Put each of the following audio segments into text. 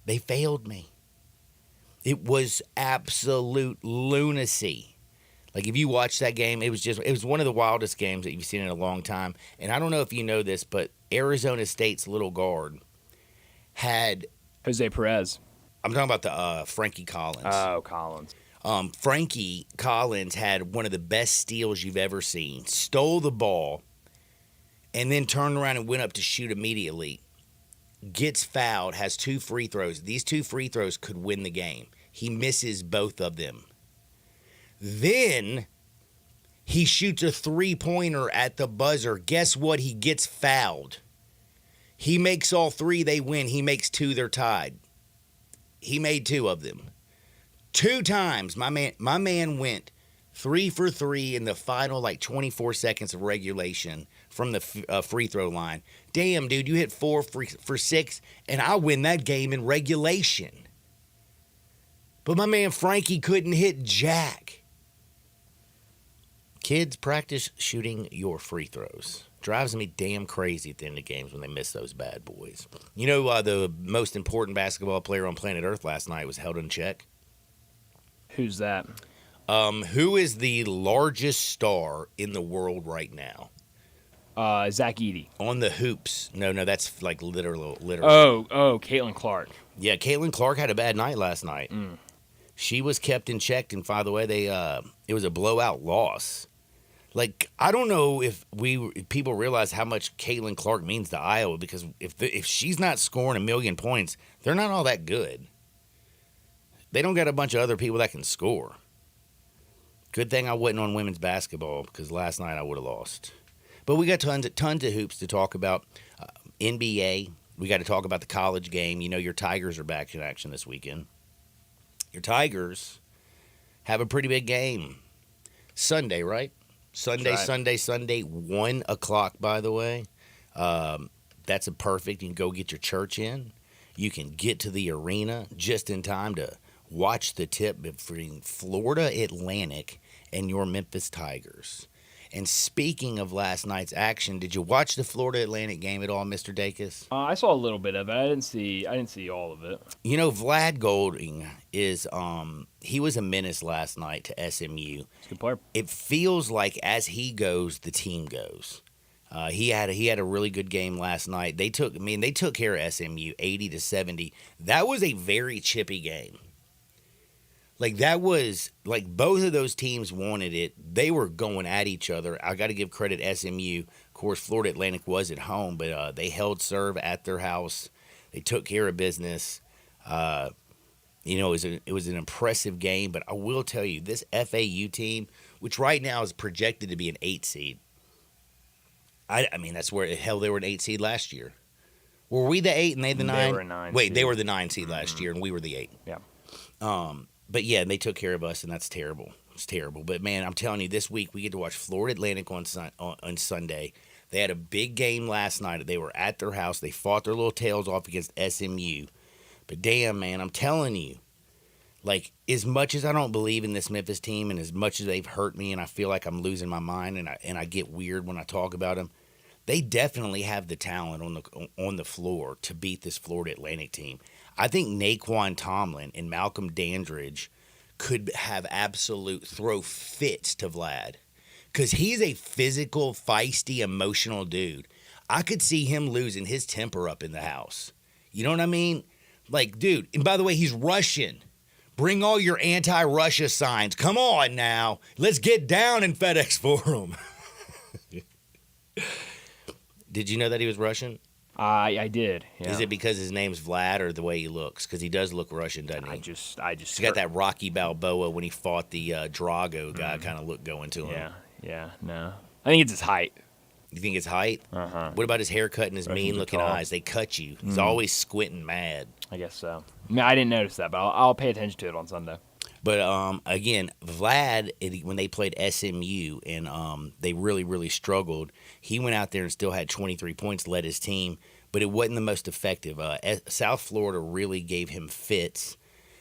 They failed me. It was absolute lunacy. Like, if you watch that game, it was one of the wildest games that you've seen in a long time. And I don't know if you know this, but Arizona State's little guard had, Jose Perez. I'm talking about the Frankie Collins. Oh, Collins. Frankie Collins had one of the best steals you've ever seen. Stole the ball and then turned around and went up to shoot immediately. Gets fouled, has 2 free throws. These 2 free throws could win the game. He misses both of them. Then he shoots a 3-pointer at the buzzer. Guess what? He gets fouled. He makes all 3, they win. He makes 2, they're tied. He made 2 of them. 2 times, my man went 3 for 3 in the final 24 seconds of regulation from the free throw line. Damn, dude, you hit 4 for 6, and I win that game in regulation. But my man Frankie couldn't hit jack. Kids, practice shooting your free throws. Drives me damn crazy at the end of games when they miss those bad boys. You know, the most important basketball player on planet Earth last night was held in check. Who's that? Who is the largest star in the world right now? Zach Edey. On the hoops. No, that's like literal. Oh, Caitlin Clark. Yeah, Caitlin Clark had a bad night last night. She was kept in check, and by the way, it was a blowout loss. Like, I don't know if people realize how much Caitlin Clark means to Iowa, because if she's not scoring 1 million points, they're not all that good. They don't got a bunch of other people that can score. Good thing I wasn't on women's basketball, because last night I would have lost. But we got tons of hoops to talk about. NBA, we got to talk about the college game. You know, your Tigers are back in action this weekend. Your Tigers have a pretty big game. Sunday, right? Sunday, 1 o'clock, by the way. That's a perfect. You can go get your church in. You can get to the arena just in time to watch the tip between Florida Atlantic and your Memphis Tigers. And speaking of last night's action, did you watch the Florida Atlantic game at all, Mr. Dacus? I saw a little bit of it. I didn't see all of it. You know, Vlad Golding is he was a menace last night to SMU. He's a good player. It feels like as he goes, the team goes. He had a really good game last night. They took care of SMU 80-70. That was a very chippy game. Like, that was, like, both of those teams wanted it. They were going at each other. I got to give credit SMU. Of course, Florida Atlantic was at home, but they held serve at their house. They took care of business. You know, it was an impressive game. But I will tell you, this FAU team, which right now is projected to be an 8 seed. I mean, that's where the hell they were an 8 seed last year. Were we the 8 and they the 9? They were a 9 Wait, seed. they were the 9 seed last year, and we were the 8. Yeah. But yeah, they took care of us, and that's terrible. It's terrible. But man, I'm telling you, this week we get to watch Florida Atlantic on Sunday. They had a big game last night. They were at their house. They fought their little tails off against SMU. But damn, man, I'm telling you, like, as much as I don't believe in this Memphis team, and as much as they've hurt me, and I feel like I'm losing my mind, and I get weird when I talk about them, they definitely have the talent on the floor to beat this Florida Atlantic team. I think Naquan Tomlin and Malcolm Dandridge could have absolute throw fits to Vlad, because he's a physical, feisty, emotional dude. I could see him losing his temper up in the house. You know what I mean? Like, dude, and by the way, he's Russian. Bring all your anti-Russia signs. Come on now. Let's get down in FedEx Forum. Did you know that he was Russian? I did. Yeah. Is it because his name's Vlad or the way he looks? Because he does look Russian, doesn't he? I just. He's got that Rocky Balboa when he fought the Drago guy kind of look going to him. Yeah. No, I think it's his height. You think it's height? Uh-huh. What about his haircut and his mean-looking eyes? They cut you. He's always squinting mad. I guess so. I mean, I didn't notice that, but I'll pay attention to it on Sunday. But, again, Vlad, when they played SMU and they really, really struggled, he went out there and still had 23 points, led his team, but it wasn't the most effective. South Florida really gave him fits.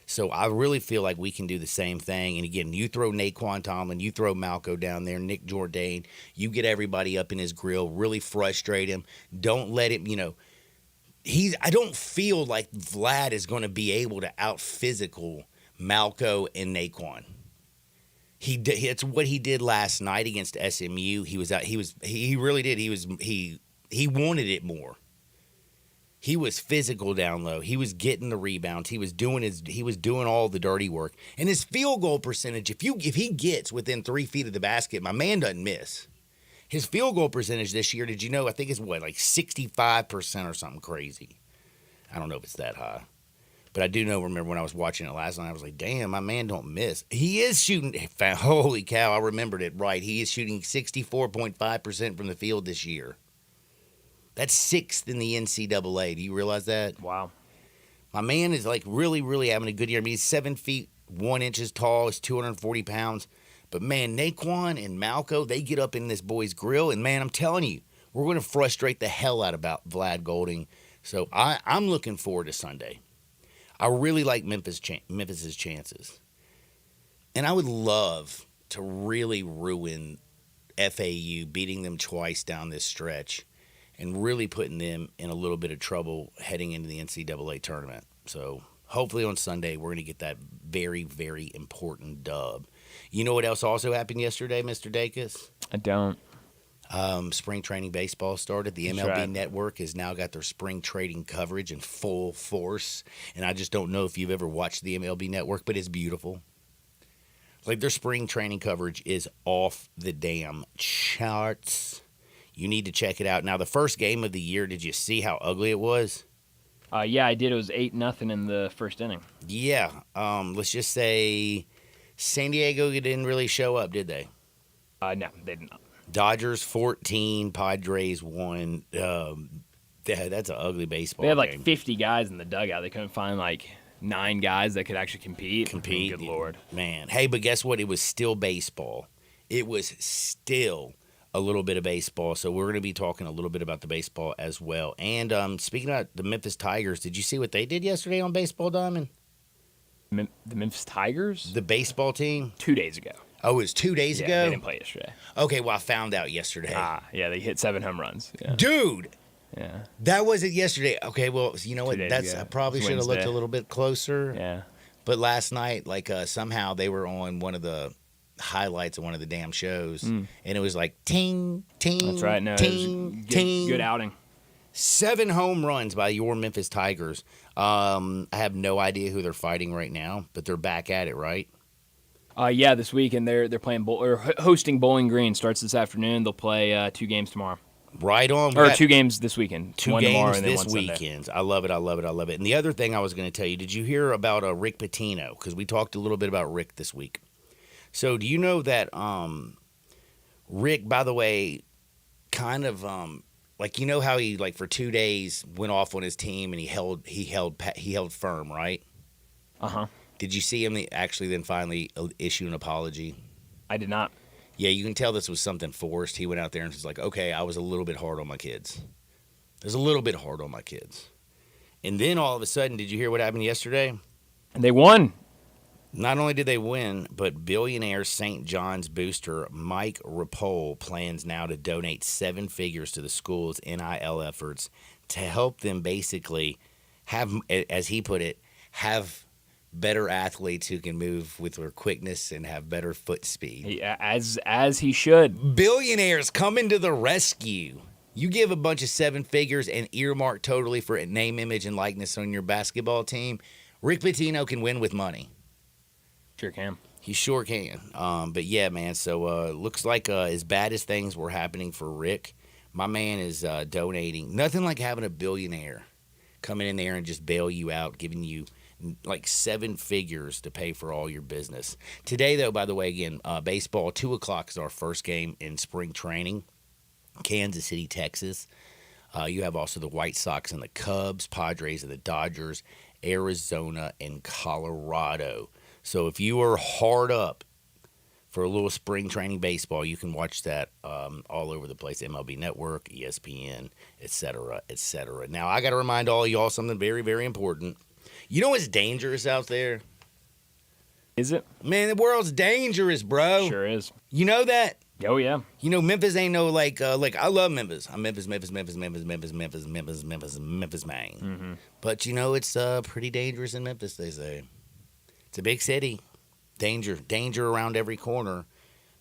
So I really feel like we can do the same thing. And, again, you throw Naquan Tomlin, you throw Malco down there, Nick Jourdain, you get everybody up in his grill, really frustrate him. Don't let him, I don't feel like Vlad is going to be able to out physical Malco and Naquan. It's what he did last night against SMU. He really did. He wanted it more. He was physical down low. He was getting the rebounds. He was doing all the dirty work. And his field goal percentage, if he gets within 3 feet of the basket, my man doesn't miss. His field goal percentage this year, did you know? I think it's like 65% or something crazy. I don't know if it's that high. But I do remember when I was watching it last night, I was like, damn, my man don't miss. He is shooting, holy cow, I remembered it right. He is shooting 64.5% from the field this year. That's 6th in the NCAA. Do you realize that? Wow. My man is like really, really having a good year. I mean, he's 7 feet 1 inches tall. He's 240 pounds. But man, Naquan and Malco, they get up in this boy's grill. And man, I'm telling you, we're going to frustrate the hell out about Vlad Golding. So I'm looking forward to Sunday. I really like Memphis's chances. And I would love to really ruin FAU, beating them twice down this stretch and really putting them in a little bit of trouble heading into the NCAA tournament. So hopefully on Sunday we're going to get that very, very important dub. You know what else also happened yesterday, Mr. Dacus? I don't. Spring training baseball started. The That's MLB right. Network has now got their spring training coverage in full force. And I just don't know if you've ever watched the MLB Network, but it's beautiful. Like, their spring training coverage is off the damn charts. You need to check it out. Now, the first game of the year, did you see how ugly it was? Yeah, I did. It was 8-0 in the first inning. Yeah. Let's just say San Diego didn't really show up, did they? No, they did not. Dodgers 14, Padres 1. That's an ugly baseball They had like game. 50 guys in the dugout. They couldn't find like 9 guys that could actually compete. Good Lord. Man. Hey, but guess what? It was still baseball. It was still a little bit of baseball. So we're going to be talking a little bit about the baseball as well. And speaking of the Memphis Tigers, did you see what they did yesterday on Baseball Diamond? The Memphis Tigers? The baseball team? 2 days ago. Oh, it was 2 days Yeah, ago? they didn't play yesterday. Okay, well, I found out yesterday. Yeah, they hit 7 home runs. Yeah. Dude, Yeah. that wasn't yesterday. Okay, well, you know what? 2 days That's ago. I probably It's should have looked Wednesday. a little bit closer. Yeah. But last night, like somehow they were on one of the highlights of one of the damn shows, and it was like ting, ting, That's right. No, it was ting, a ting. good outing. 7 home runs by your Memphis Tigers. I have no idea who they're fighting right now, but they're back at it, right? Yeah, this week, and they're playing hosting Bowling Green. Starts this afternoon. They'll play 2 games tomorrow, Right on. We or got 2 games this weekend. 2 one tomorrow games and then this one Sunday. weekend. I love it. I love it. I love it. And the other thing I was going to tell you, did you hear about Rick Pitino? Because we talked a little bit about Rick this week. So do you know that Rick, by the way, kind of like, you know how he, like, for 2 days went off on his team and he held firm, right? Uh-huh. Did you see him actually then finally issue an apology? I did not. Yeah, you can tell this was something forced. He went out there and was like, okay, I was a little bit hard on my kids. I was a little bit hard on my kids. And then all of a sudden, did you hear what happened yesterday? And they won. Not only did they win, but billionaire St. John's booster Mike Rapole plans now to donate 7 figures to the school's NIL efforts to help them basically have, as he put it, have better athletes who can move with their quickness and have better foot speed. As he should. Billionaires coming to the rescue. You give a bunch of 7 figures and earmark totally for a name, image, and likeness on your basketball team. Rick Pitino can win with money. Sure can. He sure can. But yeah, man. So looks like as bad as things were happening for Rick, my man is donating. Nothing like having a billionaire coming in there and just bail you out, giving you like 7 figures to pay for all your business. Today, though, by the way, again, baseball, 2 o'clock is our first game in spring training. Kansas City, Texas. You have also the White Sox and the Cubs, Padres and the Dodgers, Arizona and Colorado. So if you are hard up for a little spring training baseball, you can watch that all over the place. MLB Network, ESPN, etc., etc. Now, I got to remind all y'all something very, very important. You know what's dangerous out there? Is it? Man, the world's dangerous, bro. Sure is. You know that? Oh yeah. You know, Memphis ain't no like I love Memphis. I'm Memphis man. But you know, it's pretty dangerous in Memphis. They say it's a big city. Danger around every corner.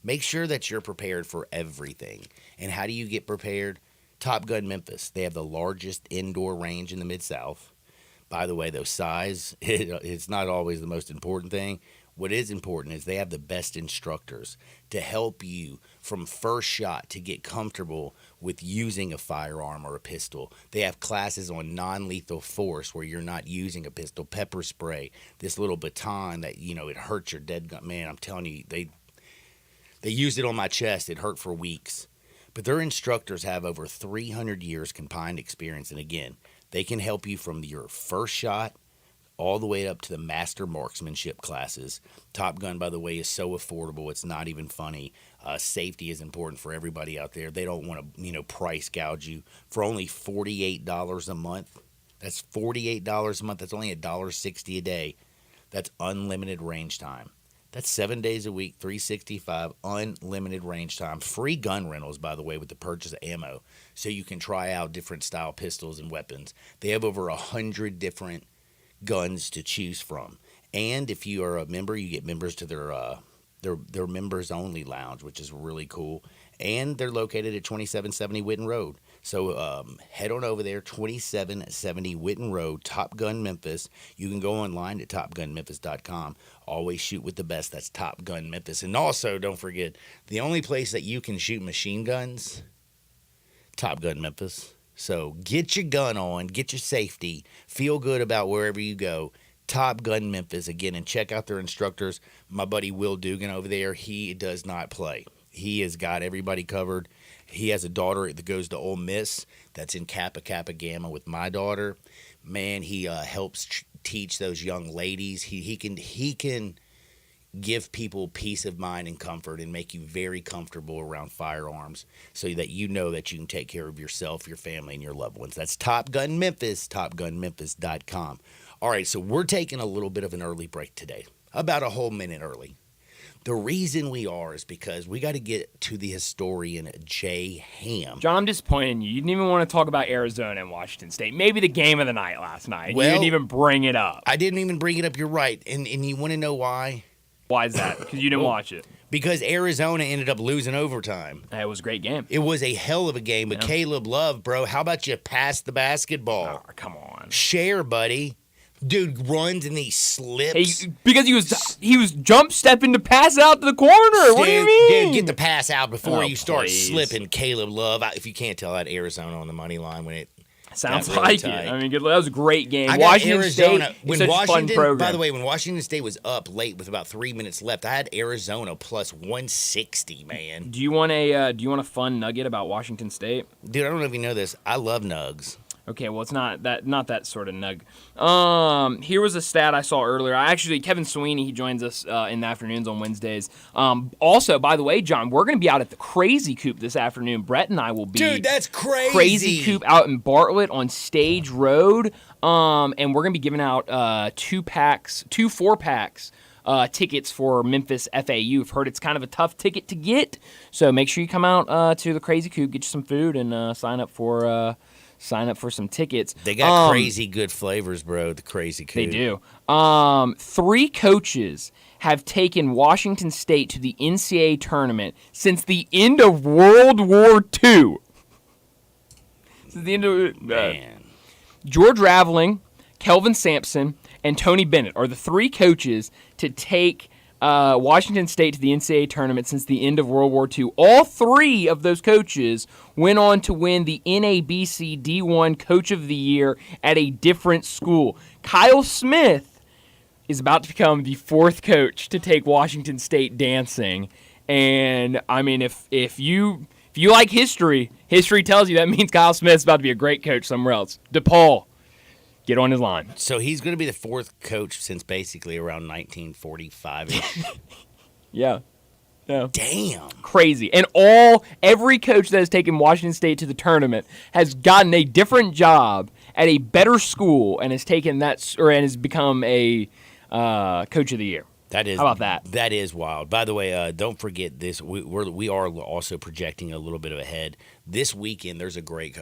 Make sure that you're prepared for everything. And how do you get prepared? Top Gun Memphis. They have the largest indoor range in the Mid-South. By the way, though, size, it's not always the most important thing. What is important is they have the best instructors to help you from first shot to get comfortable with using a firearm or a pistol. They have classes on non-lethal force where you're not using a pistol, pepper spray, this little baton that, you know, it hurts your dead gun. Man, I'm telling you, they used it on my chest. It hurt for weeks. But their instructors have over 300 years combined experience. And again, they can help you from your first shot all the way up to the master marksmanship classes. Top Gun, by the way, is so affordable. It's not even funny. Safety is important for everybody out there. They don't want to, price gouge you for only $48 a month. That's $48 a month. That's only $1.60 a day. That's unlimited range time. That's 7 days a week, 365, unlimited range time. Free gun rentals, by the way, with the purchase of ammo, so you can try out different style pistols and weapons. They have over 100 different guns to choose from. And if you are a member, you get members to their members only lounge, which is really cool. And they're located at 2770 Witten Road. So head on over there, 2770 Witten Road, Top Gun Memphis. You can go online at topgunmemphis.com. Always shoot with the best. That's Top Gun Memphis. And also, don't forget, the only place that you can shoot machine guns, Top Gun Memphis. So get your gun on, get your safety, feel good about wherever you go. Top Gun Memphis, again, and check out their instructors. My buddy Will Dugan over there, he does not play. He has got everybody covered. He has a daughter that goes to Ole Miss that's in Kappa Kappa Gamma with my daughter. Man, he helps teach those young ladies. He can give people peace of mind and comfort and make you very comfortable around firearms so that you know that you can take care of yourself, your family, and your loved ones. That's Top Gun Memphis, topgunmemphis.com. All right, so we're taking a little bit of an early break today, about a whole minute early. The reason we are is because we got to get to the historian Jay Ham. John, I'm disappointed in you. You didn't even want to talk about Arizona and Washington State. Maybe the game of the night last night. Well, you didn't even bring it up. I didn't even bring it up. You're right. And you want to know why? Why is that? Because you didn't watch it. Because Arizona ended up losing overtime. It was a great game. It was a hell of a game. But Caleb Love, bro, how about you pass the basketball? Oh, come on. Share, buddy. Dude runs and he slips. Because he was jump stepping to pass it out to the corner. What do you mean? Dude, get the pass out before you start please. slipping. Caleb Love. If you can't tell that, Arizona on the money line when it sounds really like tight. it. I mean, that was a great game. I got Washington Arizona. State is such a fun program. By the way, when Washington State was up late with about 3 minutes left, I had Arizona plus 160. Man, do you want a fun nugget about Washington State? Dude, I don't know if you know this. I love nugs. Okay, well, it's not that sort of nug. Here was a stat I saw earlier. Kevin Sweeney, he joins us in the afternoons on Wednesdays. Also, by the way, John, we're going to be out at the Crazy Coop this afternoon. Brett and I will be. Dude, that's crazy. Crazy Coop out in Bartlett on Stage Road. And we're going to be giving out 2 4-packs. Tickets for Memphis FAU. I've heard it's kind of a tough ticket to get. So make sure you come out to the Crazy Coop, get you some food, and sign up for some tickets. They got crazy good flavors, bro, the Crazy Coop. They do. 3 coaches have taken Washington State to the NCAA tournament since the end of World War II. Since the end of Man. George Raveling, Kelvin Sampson, and Tony Bennett are the 3 coaches to take Washington State to the NCAA tournament since the end of World War II. All 3 of those coaches went on to win the NABC D1 Coach of the Year at a different school. Kyle Smith is about to become the 4th coach to take Washington State dancing. And, I mean, if you like history tells you that means Kyle Smith's about to be a great coach somewhere else. DePaul, get on his line. So he's going to be the 4th coach since basically around 1945-ish. Yeah. Damn. Crazy. And every coach that has taken Washington State to the tournament has gotten a different job at a better school and has taken and has become a coach of the year. That is, How about that? That is wild. By the way, don't forget this. We are also projecting a little bit of ahead. This weekend, there's a great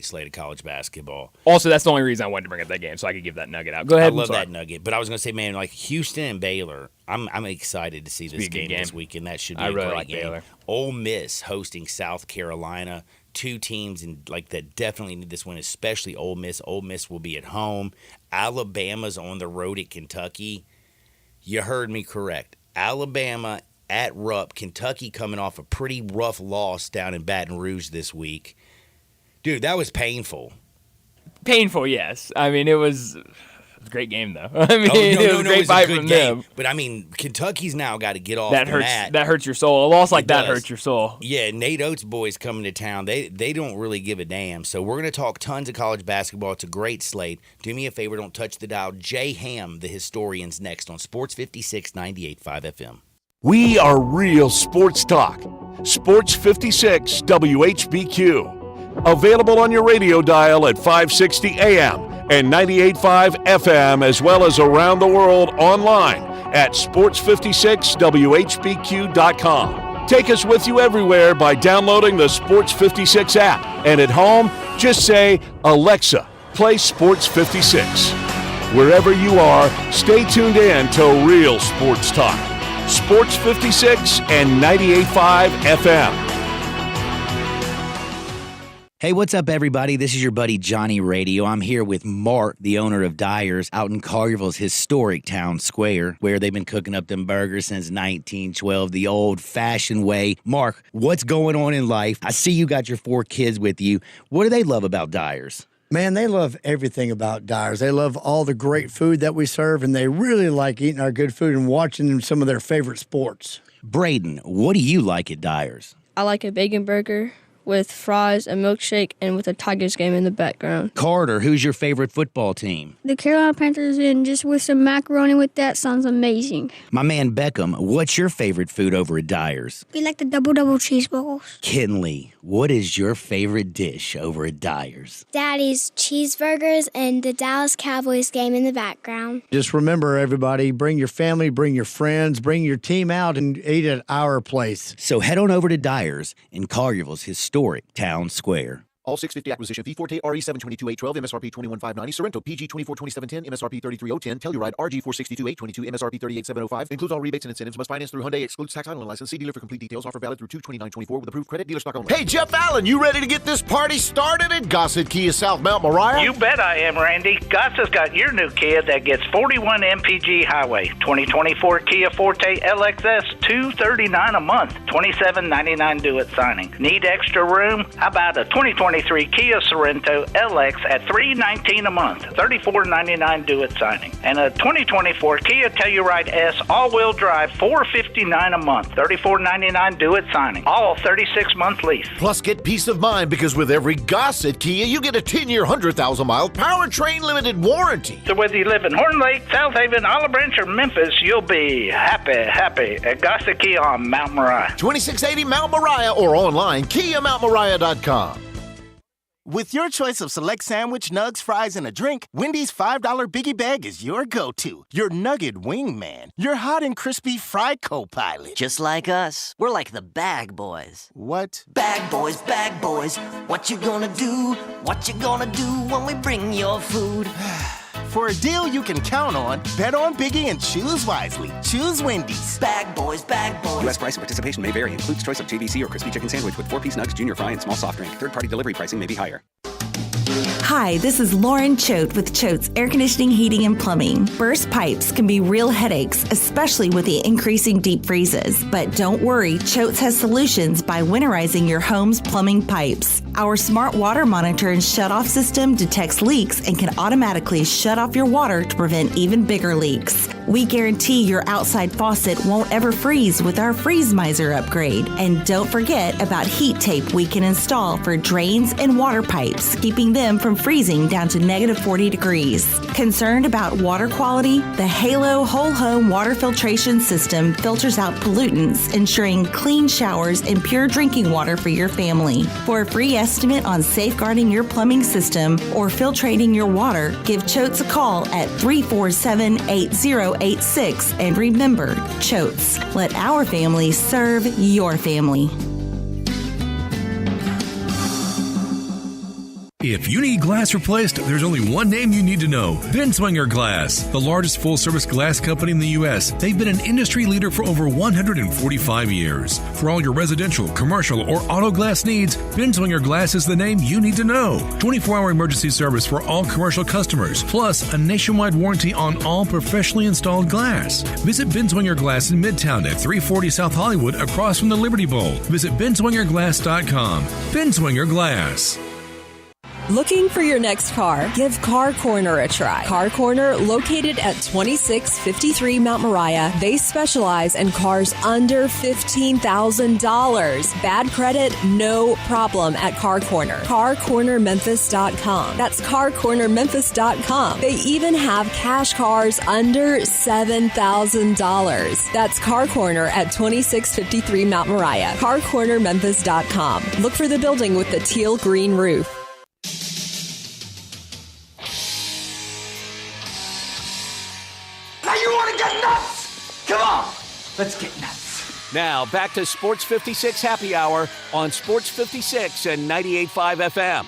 slate of college basketball. Also, that's the only reason I wanted to bring up that game, so I could give that nugget out. Go ahead. I love that nugget. But I was going to say, man, like Houston and Baylor, I'm excited to see this game this weekend. That should be a really great like game. Baylor. Ole Miss hosting South Carolina. Two teams that definitely need this win, especially Ole Miss. Ole Miss will be at home. Alabama's on the road at Kentucky. You heard me correct. Alabama at Rupp. Kentucky coming off a pretty rough loss down in Baton Rouge this week. Dude, that was painful. Painful, yes. I mean, it was a great game, though. I mean, it was a great fight from them. But, I mean, Kentucky's now got to get off that the hurts. mat. That hurts your soul. A loss like that hurts your soul. Yeah, Nate Oates' boys coming to town. They don't really give a damn. So we're going to talk tons of college basketball. It's a great slate. Do me a favor. Don't touch the dial. Jay Ham, the historian's next on Sports 56 98.5 FM. We are real sports talk. Sports 56 WHBQ. Available on your radio dial at 560 AM and 98.5 FM, as well as around the world online at sports56whbq.com. Take us with you everywhere by downloading the Sports 56 app. And at home, just say, Alexa, play Sports 56. Wherever you are, stay tuned in to Real Sports Talk. Sports 56 and 98.5 FM. Hey, what's up, everybody? This is your buddy Johnny Radio. I'm here with Mark, the owner of Dyer's, out in Collierville's historic town square, where they've been cooking up them burgers since 1912, the old-fashioned way. Mark, what's going on in life? I see you got your 4 kids with you. What do they love about Dyer's? Man, they love everything about Dyer's. They love all the great food that we serve, and they really like eating our good food and watching some of their favorite sports. Braden, what do you like at Dyer's? I like a bacon burger with fries, a milkshake, and with a Tigers game in the background. Carter, who's your favorite football team? The Carolina Panthers, and just with some macaroni with that sounds amazing. My man Beckham, what's your favorite food over at Dyer's? We like the double cheeseburgers. Kinley, what is your favorite dish over at Dyer's? Daddy's cheeseburgers and the Dallas Cowboys game in the background. Just remember, everybody, bring your family, bring your friends, bring your team out and eat at our place. So head on over to Dyer's in Collierville's historic town square. All 650 acquisition fee, Forte RE722-812, MSRP 21,590, Sorrento PG 242710, MSRP 33,010, Telluride RG 462-822, MSRP 38,705. Includes all rebates and incentives. Must finance through Hyundai. Excludes tax title and license. See dealer for complete details. Offer valid through 2/29/24 with approved credit. Dealer stock only. Hey, Jeff Allen, you ready to get this party started at Gossett Kia South Mount Moriah? You bet I am, Randy. Gossett's got your new Kia that gets 41 MPG highway. 2024 Kia Forte LXS, $239 a month. $27.99 due at signing. Need extra room? How about a 2023 Kia Sorrento LX at $319 a month, $34.99 due at signing, and a 2024 Kia Telluride S all-wheel drive, $459 a month, $34.99 due at signing, all 36-month lease. Plus, get peace of mind because with every Gossett Kia, you get a 10-year, 100,000-mile powertrain limited warranty. So whether you live in Horn Lake, South Haven, Olive Branch, or Memphis, you'll be happy at Gossett Kia on Mount Moriah. 2680 Mount Moriah or online, KiaMountMoriah.com. With your choice of select sandwich, nugs, fries, and a drink, Wendy's $5 Biggie Bag is your go-to. Your nugget wingman. Your hot and crispy fry co-pilot. Just like us. We're like the Bag Boys. What? Bag Boys, what you gonna do? What you gonna do when we bring your food? For a deal you can count on, bet on Biggie and choose wisely. Choose Wendy's. Bag Boys. U.S. price and participation may vary. Includes choice of JVC or crispy chicken sandwich with 4-piece nugs, junior fry, and small soft drink. Third-party delivery pricing may be higher. Hi, this is Lauren Choate with Choate's Air Conditioning, Heating, and Plumbing. Burst pipes can be real headaches, especially with the increasing deep freezes. But don't worry, Choate's has solutions by winterizing your home's plumbing pipes. Our smart water monitor and shutoff system detects leaks and can automatically shut off your water to prevent even bigger leaks. We guarantee your outside faucet won't ever freeze with our Freeze Miser upgrade. And don't forget about heat tape we can install for drains and water pipes, keeping them from freezing down to negative 40 degrees. Concerned about water quality? The Halo Whole Home Water Filtration System filters out pollutants, ensuring clean showers and pure drinking water for your family. For a free estimate on safeguarding your plumbing system or filtrating your water, give Choates a call at 347-8086. And remember, Choates, let our family serve your family. If you need glass replaced, there's only one name you need to know. Binswanger Glass, the largest full-service glass company in the U.S. They've been an industry leader for over 145 years. For all your residential, commercial, or auto glass needs, Binswanger Glass is the name you need to know. 24-hour emergency service for all commercial customers, plus a nationwide warranty on all professionally installed glass. Visit Binswanger Glass in Midtown at 340 South Hollywood across from the Liberty Bowl. Visit binswingerglass.com. Binswanger Glass. Looking for your next car? Give Car Corner a try. Car Corner, located at 2653 Mount Moriah. They specialize in cars under $15,000. Bad credit? No problem at Car Corner. CarCornerMemphis.com. That's CarCornerMemphis.com. They even have cash cars under $7,000. That's Car Corner at 2653 Mount Moriah. CarCornerMemphis.com. Look for the building with the teal green roof. Now you want to get nuts? Come on, let's get nuts. Now, back to Sports 56 Happy Hour on Sports 56 and 98.5 FM.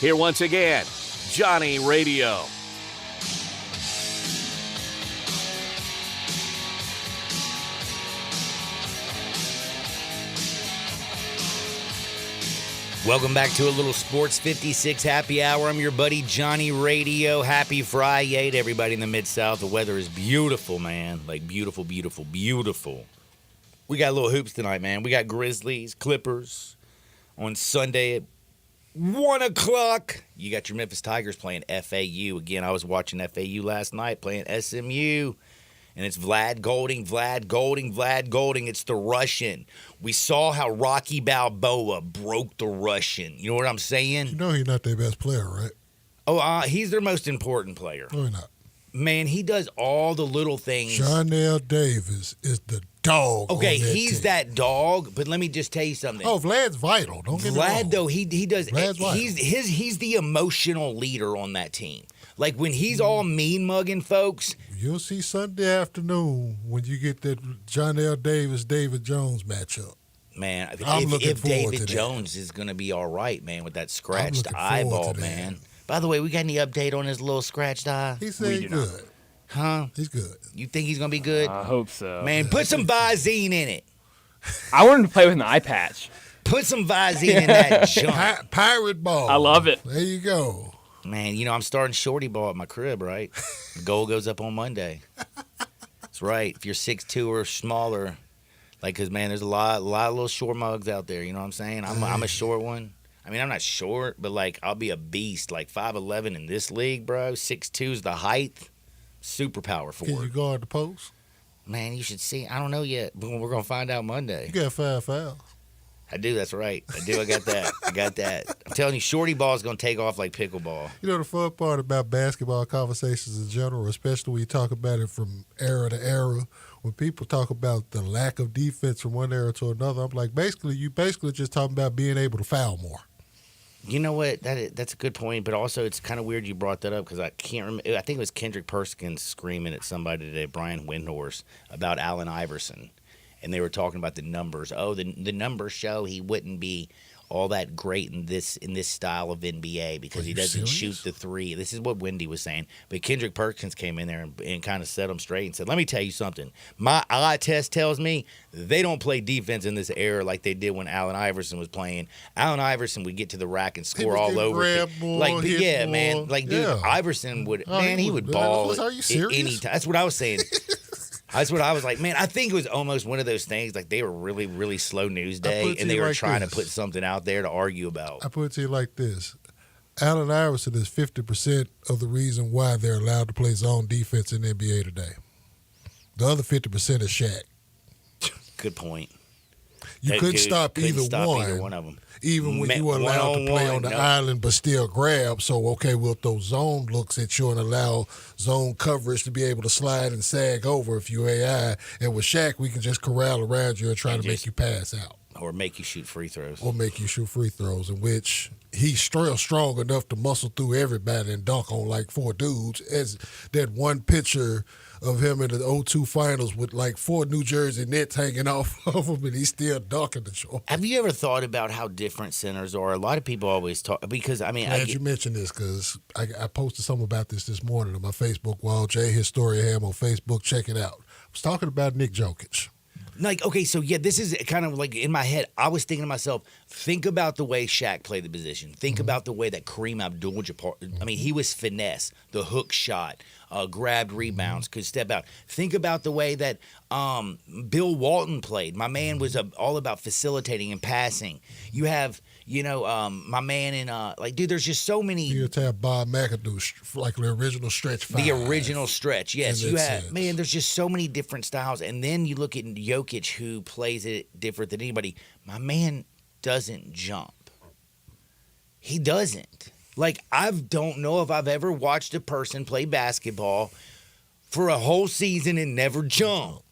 Here once again, Johnny Radio. Welcome back to a little Sports 56 Happy Hour. I'm your buddy Johnny Radio. Happy Friday to everybody in the Mid-South. The weather is beautiful, man. Like beautiful, beautiful, beautiful. We got a little hoops tonight, man. We got Grizzlies, Clippers on Sunday at 1 o'clock. You got your Memphis Tigers playing FAU. Again, I was watching FAU last night playing SMU. And it's Vlad Golding. It's the Russian. We saw how Rocky Balboa broke the Russian. You know what I'm saying? You know he's not their best player, right? Oh, he's their most important player. No, he's not. Man, he does all the little things. Johnell Davis is the dog. Okay, on that he's team. that dog, but let me just tell you something. Oh, Vlad's vital. Don't get me wrong. Vlad, though, he does. Vlad's vital. He's the emotional leader on that team. Like when he's all mean mugging folks. You'll see Sunday afternoon when you get that Johnell Davis-David Jones matchup. Man, if David Jones is going to be all right, man, with that scratched eyeball, man. By the way, we got any update on his little scratched eye? He's saying good. Huh? He's good. You think he's going to be good? I hope so. Man, put some Visine in it. I want him to play with an eye patch. Put some Visine in that junk. Pirate ball. I love it. There you go. Man, you know, I'm starting shorty ball at my crib, right? The goal goes up on Monday. That's right. If you're 6'2" or smaller, like, because, man, there's a lot of little short mugs out there. You know what I'm saying? I'm a short one. I mean, I'm not short, but, like, I'll be a beast. Like, 5'11" in this league, bro. 6'2" is the height. Superpower forward. Can you guard the post? Man, you should see. I don't know yet, but we're going to find out Monday. You got 5 fouls. I do. That's right. I do. I got that. I'm telling you, shorty ball is going to take off like pickleball. You know, the fun part about basketball conversations in general, especially when you talk about it from era to era, when people talk about the lack of defense from one era to another, I'm like, you basically just talking about being able to foul more. You know what? That's a good point, but also it's kind of weird you brought that up because I can't remember. I think it was Kendrick Perkins screaming at somebody today, Brian Windhorst, about Allen Iverson. And they were talking about the numbers. Oh, the numbers show he wouldn't be all that great in this style of NBA because he doesn't shoot the three. This is what Wendy was saying. But Kendrick Perkins came in there and kind of set them straight and said, let me tell you something. My eye test tells me they don't play defense in this era like they did when Allen Iverson was playing. Allen Iverson would get to the rack and score all over. Man. Like, dude, Iverson would, he would ball Are you serious? anytime. That's what I was saying. That's what I was like, man. I think it was almost one of those things, like they were really, really slow news day, and they were trying to put something out there to argue about. I put it to you like this. Allen Iverson is 50% of the reason why they're allowed to play zone defense in the NBA today. The other 50% is Shaq. Good point. You That couldn't dude stop couldn't either stop one. either one of them. Even when you were allowed to play on the island but still grab. So, okay, we'll throw zone looks at you and allow zone coverage to be able to slide and sag over if you're AI. And with Shaq, we can just corral around you and try to make you pass out. Or make you shoot free throws. Or make you shoot free throws, in which he's still strong enough to muscle through everybody and dunk on like 4 dudes. As that one picture of him in the 02 finals with like 4 New Jersey Nets hanging off of him, and he's still dunking the joint. Have you ever thought about how different centers are? A lot of people always talk, because, I mean... Glad you mentioned this, because I posted something about this morning on my Facebook wall. Jay Historia Ham on Facebook. Check it out. I was talking about Nick Jokic. Like, okay, so yeah, this is kind of like in my head. I was thinking to myself, think about the way Shaq played the position. Think about the way that Kareem Abdul-Jabbar, I mean, he was finesse, the hook shot, grabbed rebounds, could step out. Think about the way that Bill Walton played. My man was all about facilitating and passing. You have, my man in, dude, there's just so many. You have Bob McAdoo, like the original stretch 5. The original stretch, yes. In You that have, sense. man, there's just so many different styles. And then you look at Jokic, who plays it different than anybody. My man doesn't jump. He doesn't. Like, I don't know if I've ever watched a person play basketball for a whole season and never jump.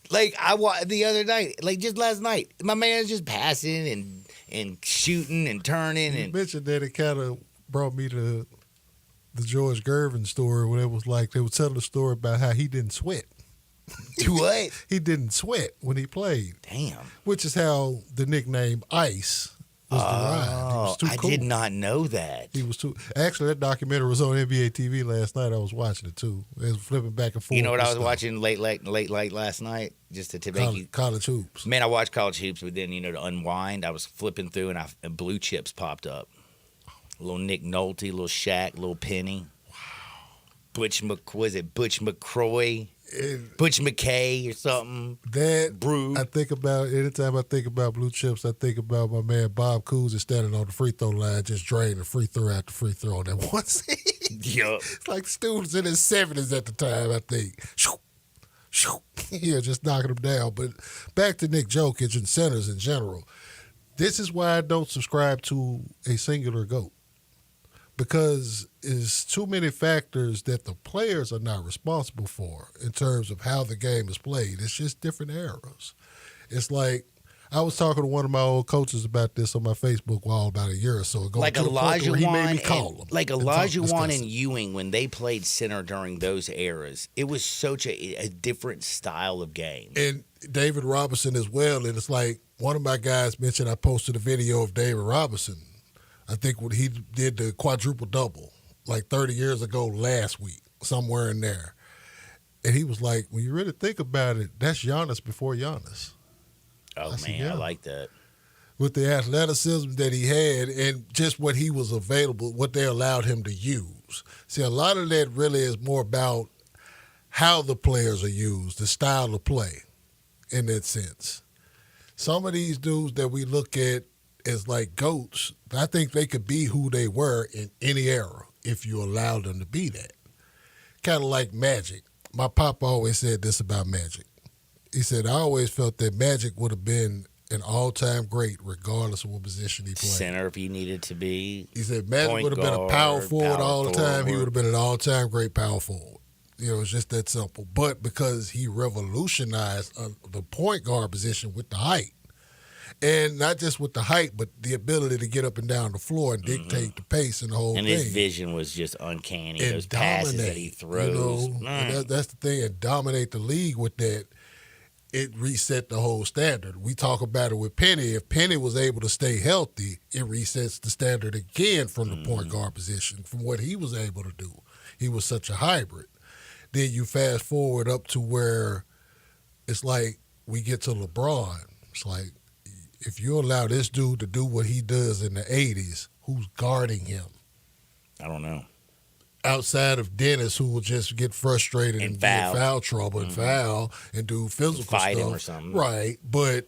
Like, I watched the other night, like just last night, my man's just passing and shooting and turning. You And mentioned that, it kind of brought me to the George Gervin story, where it was like they were telling a story about how he didn't sweat. What? He didn't sweat when he played. Damn. Which is how the nickname Ice was derived. He was too cool. I did not know that. He was too. Actually, that documentary was on NBA TV last night. I was watching it too. It was flipping back and forth. You know what and I was stuff. watching late last night, just to make you college hoops. Man, I watched college hoops, but then to unwind, I was flipping through and Blue Chips popped up. A little Nick Nolte, little Shaq, little Penny. Wow. Butch McCroy? Butch McKay or something. That Brew. I think about anytime I think about Blue Chips. I think about my man Bob Cousy standing on the free throw line, just draining the free throw after free throw on that one scene. Yup. It's like students in his 70s at the time. I think. Yeah, just knocking them down. But back to Nick Jokic and centers in general. This is why I don't subscribe to a singular GOAT. Because it's too many factors that the players are not responsible for in terms of how the game is played. It's just different eras. It's like, I was talking to one of my old coaches about this on my Facebook wall about a year or so ago. Like to the point Elijah where he made Wan, me call him like and Elijah discuss Wan it. and Ewing, when they played center during those eras, it was such a different style of game. And David Robinson as well. And it's like, one of my guys mentioned, I posted a video of David Robinson. I think when he did the quadruple double like 30 years ago last week, somewhere in there. And he was like, when you really think about it, that's Giannis before Giannis. Oh, said, man, yeah. I like that. With the athleticism that he had and just what he was available, what they allowed him to use. See, a lot of that really is more about how the players are used, the style of play in that sense. Some of these dudes that we look at as like GOATs, I think they could be who they were in any era if you allowed them to be that. Kind of like Magic. My papa always said this about Magic. He said, I always felt that Magic would have been an all-time great regardless of what position he played. Center if he needed to be. He said Magic Point would have been a guard, power forward all the time. He forward. would have been an all-time great power forward. It's just that simple. But because he revolutionized the point guard position with the height, and not just with the height, but the ability to get up and down the floor and dictate the pace and the whole And thing. his vision was just uncanny. And Those passes that he throws. And that's the thing. And dominate the league with that, it reset the whole standard. We talk about it with Penny. If Penny was able to stay healthy, it resets the standard again from the point guard position, from what he was able to do. He was such a hybrid. Then you fast forward up to where it's like we get to LeBron. It's like, if you allow this dude to do what he does in the 80s, who's guarding him? I don't know. Outside of Dennis, who will just get frustrated and get in foul trouble and foul and do physical Fight stuff. him or something. Right, but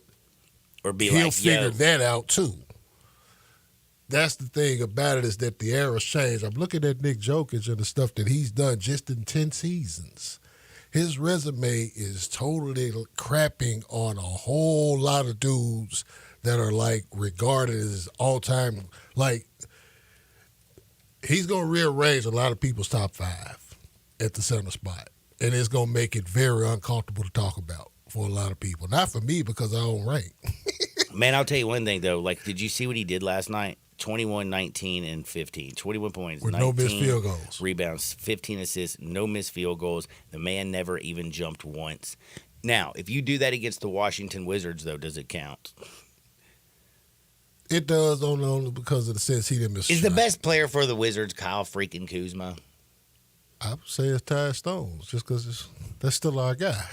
Or be he'll like, figure yo. that out too. That's the thing about it, is that the era's changed. I'm looking at Nick Jokic and the stuff that he's done just in 10 seasons. his resume is totally crapping on a whole lot of dudes that are like regarded as all-time. Like, he's going to rearrange a lot of people's top 5 at the center spot, and it's going to make it very uncomfortable to talk about for a lot of people. Not for me, because I don't rank. Man, I'll tell you one thing, though. Like, did you see what he did last night? 21, 19, and 15. 21 points. With 19 no missed field goals. Rebounds, 15 assists, no missed field goals. The man never even jumped once. Now, if you do that against the Washington Wizards, though, does it count? It does, only because of the sense he didn't miss a Is shot. the best player for the Wizards Kyle freaking Kuzma? I would say it's Ty Stones, just because that's still our guy.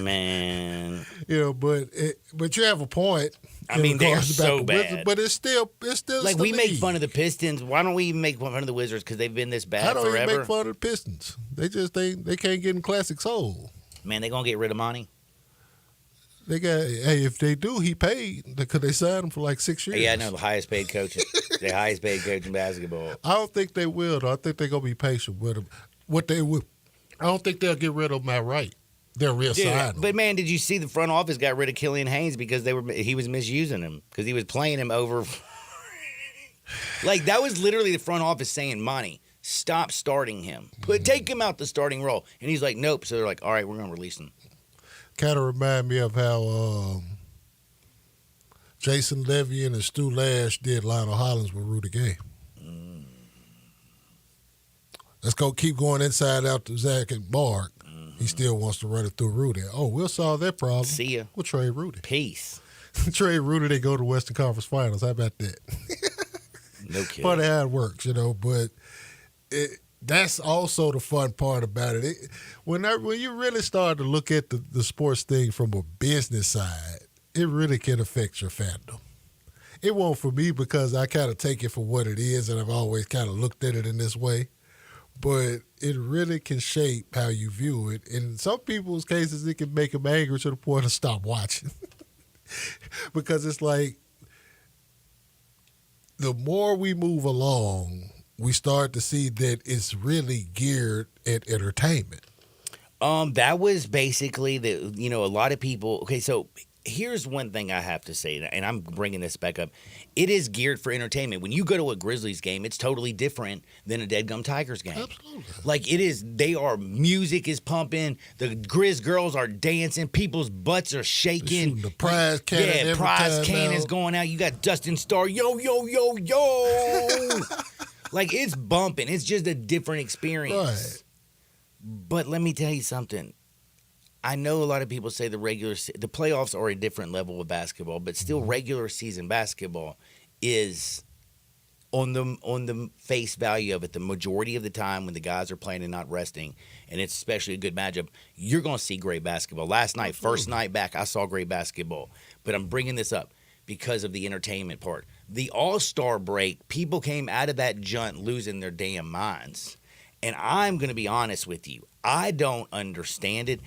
Man. But you have a point. I mean, they're so bad. Wizards, but it's still like, we make league. fun of the Pistons. Why don't we even make fun of the Wizards because they've been this bad I don't forever? even make fun of the Pistons. They can't get in classic soul. Man, they gonna get rid of Monty. If they do, he paid because they signed him for like 6 years. Yeah, I know, the highest paid coach, the highest paid coach in basketball. I don't think they will, though. I think they're gonna be patient with him. I don't think they'll get rid of him outright. They'll reassign him. But man, did you see the front office got rid of Killian Haynes because he was misusing him because he was playing him over. Like, that was literally the front office saying, Monty, stop starting him. Take him out the starting role. And he's like, nope. So they're like, all right, we're gonna release him. Kind of remind me of how Jason Levy and Stu Lash did Lionel Hollins with Rudy Gay. Let's go keep going inside out to Zach and Mark. He still wants to run it through Rudy. Oh, we'll solve that problem. See ya. We'll trade Rudy. Peace. Trade Rudy, they go to Western Conference Finals. How about that? No kidding. Funny how it works, but that's also the fun part about it. When you really start to look at the sports thing from a business side, it really can affect your fandom. It won't for me because I kind of take it for what it is, and I've always kind of looked at it in this way. But it really can shape how you view it. In some people's cases, it can make them angry to the point of stop watching. Because it's like, the more we move along, we start to see that it's really geared at entertainment. That was basically a lot of people. Okay, so here's one thing I have to say, and I'm bringing this back up. It is geared for entertainment. When you go to a Grizzlies game, it's totally different than a Deadgum Tigers game. Absolutely. Like, it is, music is pumping, the Grizz girls are dancing, people's butts are shaking. The prize cannon. Yeah, prize cannon's going out. You got Dustin Starr, yo, yo, yo, yo. Like, it's bumping. It's just a different experience. Right. But let me tell you something. I know a lot of people say the playoffs are a different level of basketball, but still regular season basketball is on the face value of it. The majority of the time when the guys are playing and not resting, and it's especially a good matchup, you're going to see great basketball. Last night, first night back, I saw great basketball. But I'm bringing this up because of the entertainment part. The All-Star break, people came out of that junt losing their damn minds. And I'm going to be honest with you. I don't understand it.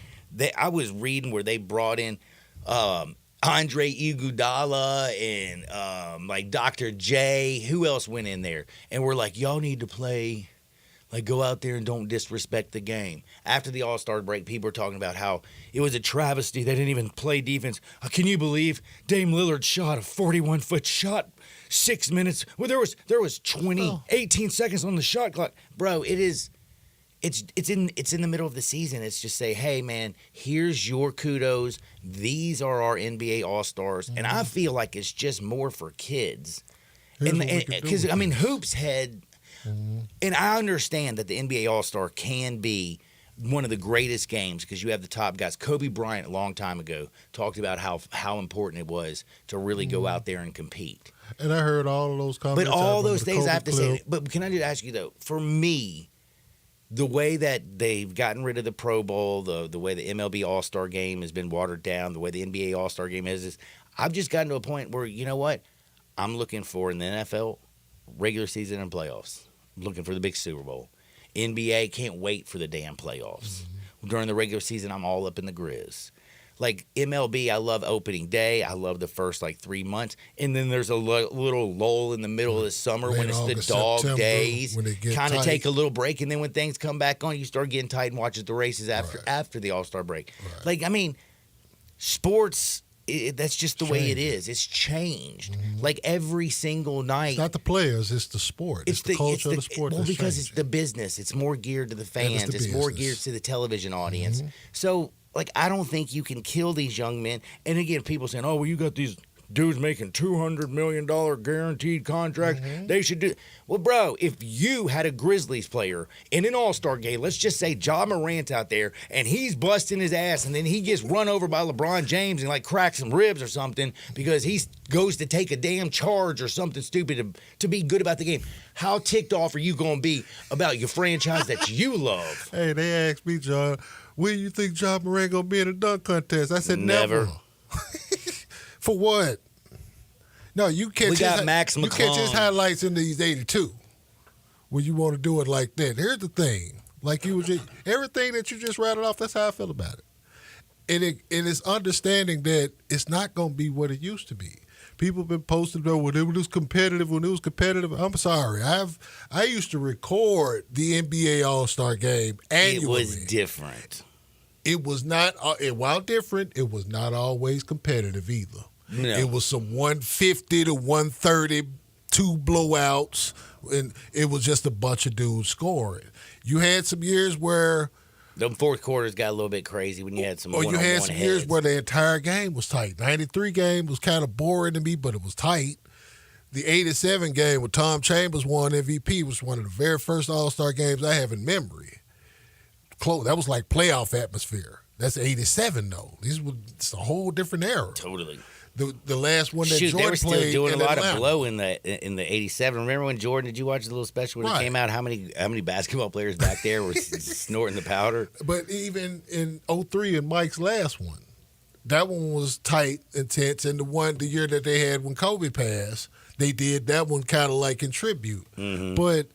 I was reading where they brought in Andre Iguodala and like Dr. J. Who else went in there? And we're like, y'all need to play, like, go out there and don't disrespect the game. After the All-Star break, people were talking about how it was a travesty. They didn't even play defense. Can you believe Dame Lillard shot a 41-foot shot 6 minutes? Well, there was 18 seconds on the shot clock. Bro, it is... It's in the middle of the season. It's just say, hey man, here's your kudos. These are our NBA All-Stars, and I feel like it's just more for kids. Because I mean, Hoops had, and I understand that the NBA All-Star can be one of the greatest games because you have the top guys. Kobe Bryant a long time ago talked about how important it was to really go out there and compete. And I heard all of those comments. But all those things I have to clip. say. But can I just ask you though? For me, the way that they've gotten rid of the Pro Bowl, the way the MLB All-Star Game has been watered down, the way the NBA All-Star Game is, I've just gotten to a point where, you know what? I'm looking for in the NFL, regular season and playoffs. I'm looking for the big Super Bowl. NBA, can't wait for the damn playoffs. During the regular season, I'm all up in the Grizz. Like MLB, I love opening day. I love the first 3 months, and then there's a little lull in the middle of the summer when it's August, the dog September, days. when it get Kind of tight. take a little break, and then when things come back on, you start getting tight and watches the races after the All-Star break. Right. Sports. That's just the way it is. It's changed. Every single night. It's not the players, it's the sport. It's the culture of the sport. Well, that's because changing. it's the business. It's more geared to the fans. It's more geared to the television audience. So, I don't think you can kill these young men. And again, people saying, "Oh, well, you got these dudes making $200 million guaranteed contracts. They should do." Well, bro, if you had a Grizzlies player in an All-Star game, let's just say Ja Morant's out there and he's busting his ass, and then he gets run over by LeBron James and cracks some ribs or something because he goes to take a damn charge or something stupid to be good about the game. How ticked off are you going to be about your franchise that you love? Hey, they asked me, John, when you think Ja Morant gonna be in a dunk contest? I said never. For what? No, you catch Max you catch his McClung. highlights in these 82 when you want to do it like that. Here's the thing. Everything that you just rattled off, that's how I feel about it. And it's understanding that it's not going to be what it used to be. People have been posting, when it was competitive, I'm sorry. I used to record the NBA All-Star Game annually. It was different. It was not, while different, it was not always competitive either. No. It was some 150 to 130, two blowouts, and it was just a bunch of dudes scoring. You had some years where the fourth quarters got a little bit crazy when you had some. Or you had some years where the entire game was tight. 93 game was kind of boring to me, but it was tight. The 87 game with Tom Chambers won MVP was one of the very first All-Star games I have in memory. Close. That was like playoff atmosphere. That's 87 though. It's a whole different era. Totally. The last one that Shoot, Jordan they were still played doing a in lot Atlanta. of blow in the '87. Remember when Jordan? Did you watch the little special when it came out? How many basketball players back there were snorting the powder? But even in 03 and Mike's last one, that one was tight, intense, and the year that they had when Kobe passed, they did that one kind of in tribute. But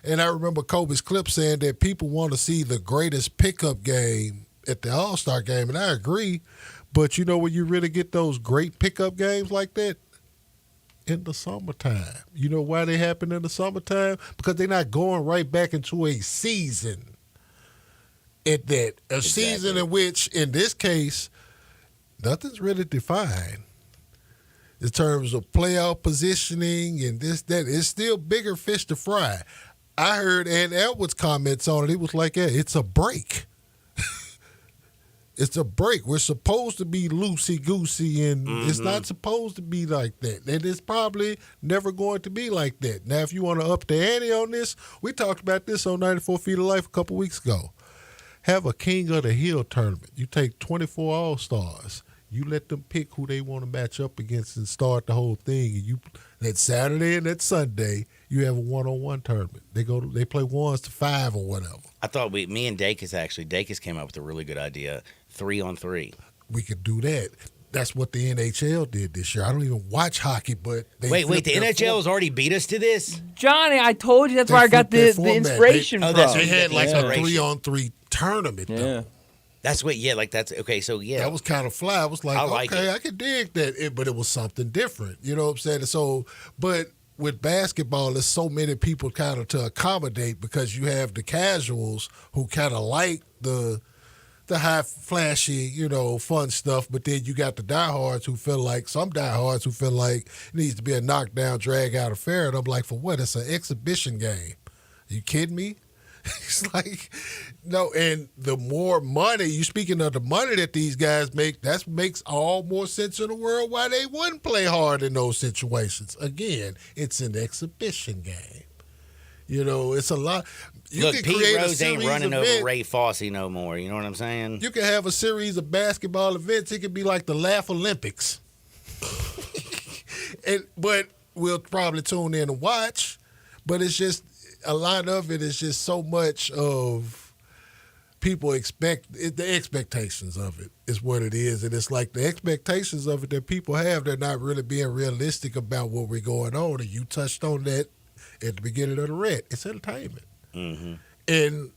and I remember Kobe's clip saying that people want to see the greatest pickup game at the All-Star game, and I agree. But you know when you really get those great pickup games like that? In the summertime. You know why they happen in the summertime? Because they're not going right back into a season at that. Season in which, in this case, nothing's really defined in terms of playoff positioning and this, that. It's still bigger fish to fry. I heard Ant Edwards' comments on it. He was like, it's a break. It's a break. We're supposed to be loosey-goosey, and it's not supposed to be like that. And it's probably never going to be like that. Now, if you want to up the ante on this, we talked about this on 94 Feet of Life a couple weeks ago. Have a King of the Hill tournament. You take 24 All-Stars. You let them pick who they want to match up against and start the whole thing. And that Saturday and that Sunday, you have a one-on-one tournament. They play 1s to 5 or whatever. I thought me and Dacus came up with a really good idea. 3-on-3. We could do that. That's what the NHL did this year. I don't even watch hockey, but they wait, the NHL has already beat us to this? Johnny, I told you that's where I got the inspiration from. They had like a 3-on-3 tournament though. That's what, that's, okay, so yeah. That was kind of fly. I was like, I could dig that, but it was something different. You know what I'm saying? So, but with basketball, there's so many people kind of to accommodate because you have the casuals who kind of like the high, flashy, fun stuff, but then you got the diehards who feel like, it needs to be a knockdown, drag-out affair, and I'm like, for what? It's an exhibition game. Are you kidding me? It's like, no, and the more money, you speaking of the money that these guys make, that makes all more sense in the world why they wouldn't play hard in those situations. Again, it's an exhibition game. It's a lot. Look, Pete Rose ain't running over Ray Fosse no more. You know what I'm saying? You can have a series of basketball events. It could be like the Laugh Olympics. But we'll probably tune in and watch. But it's just, a lot of it is just so much of people the expectations of it is what it is. And it's like the expectations of it that people have, they're not really being realistic about what we're going on. And you touched on that at the beginning of the rant. It's entertainment. And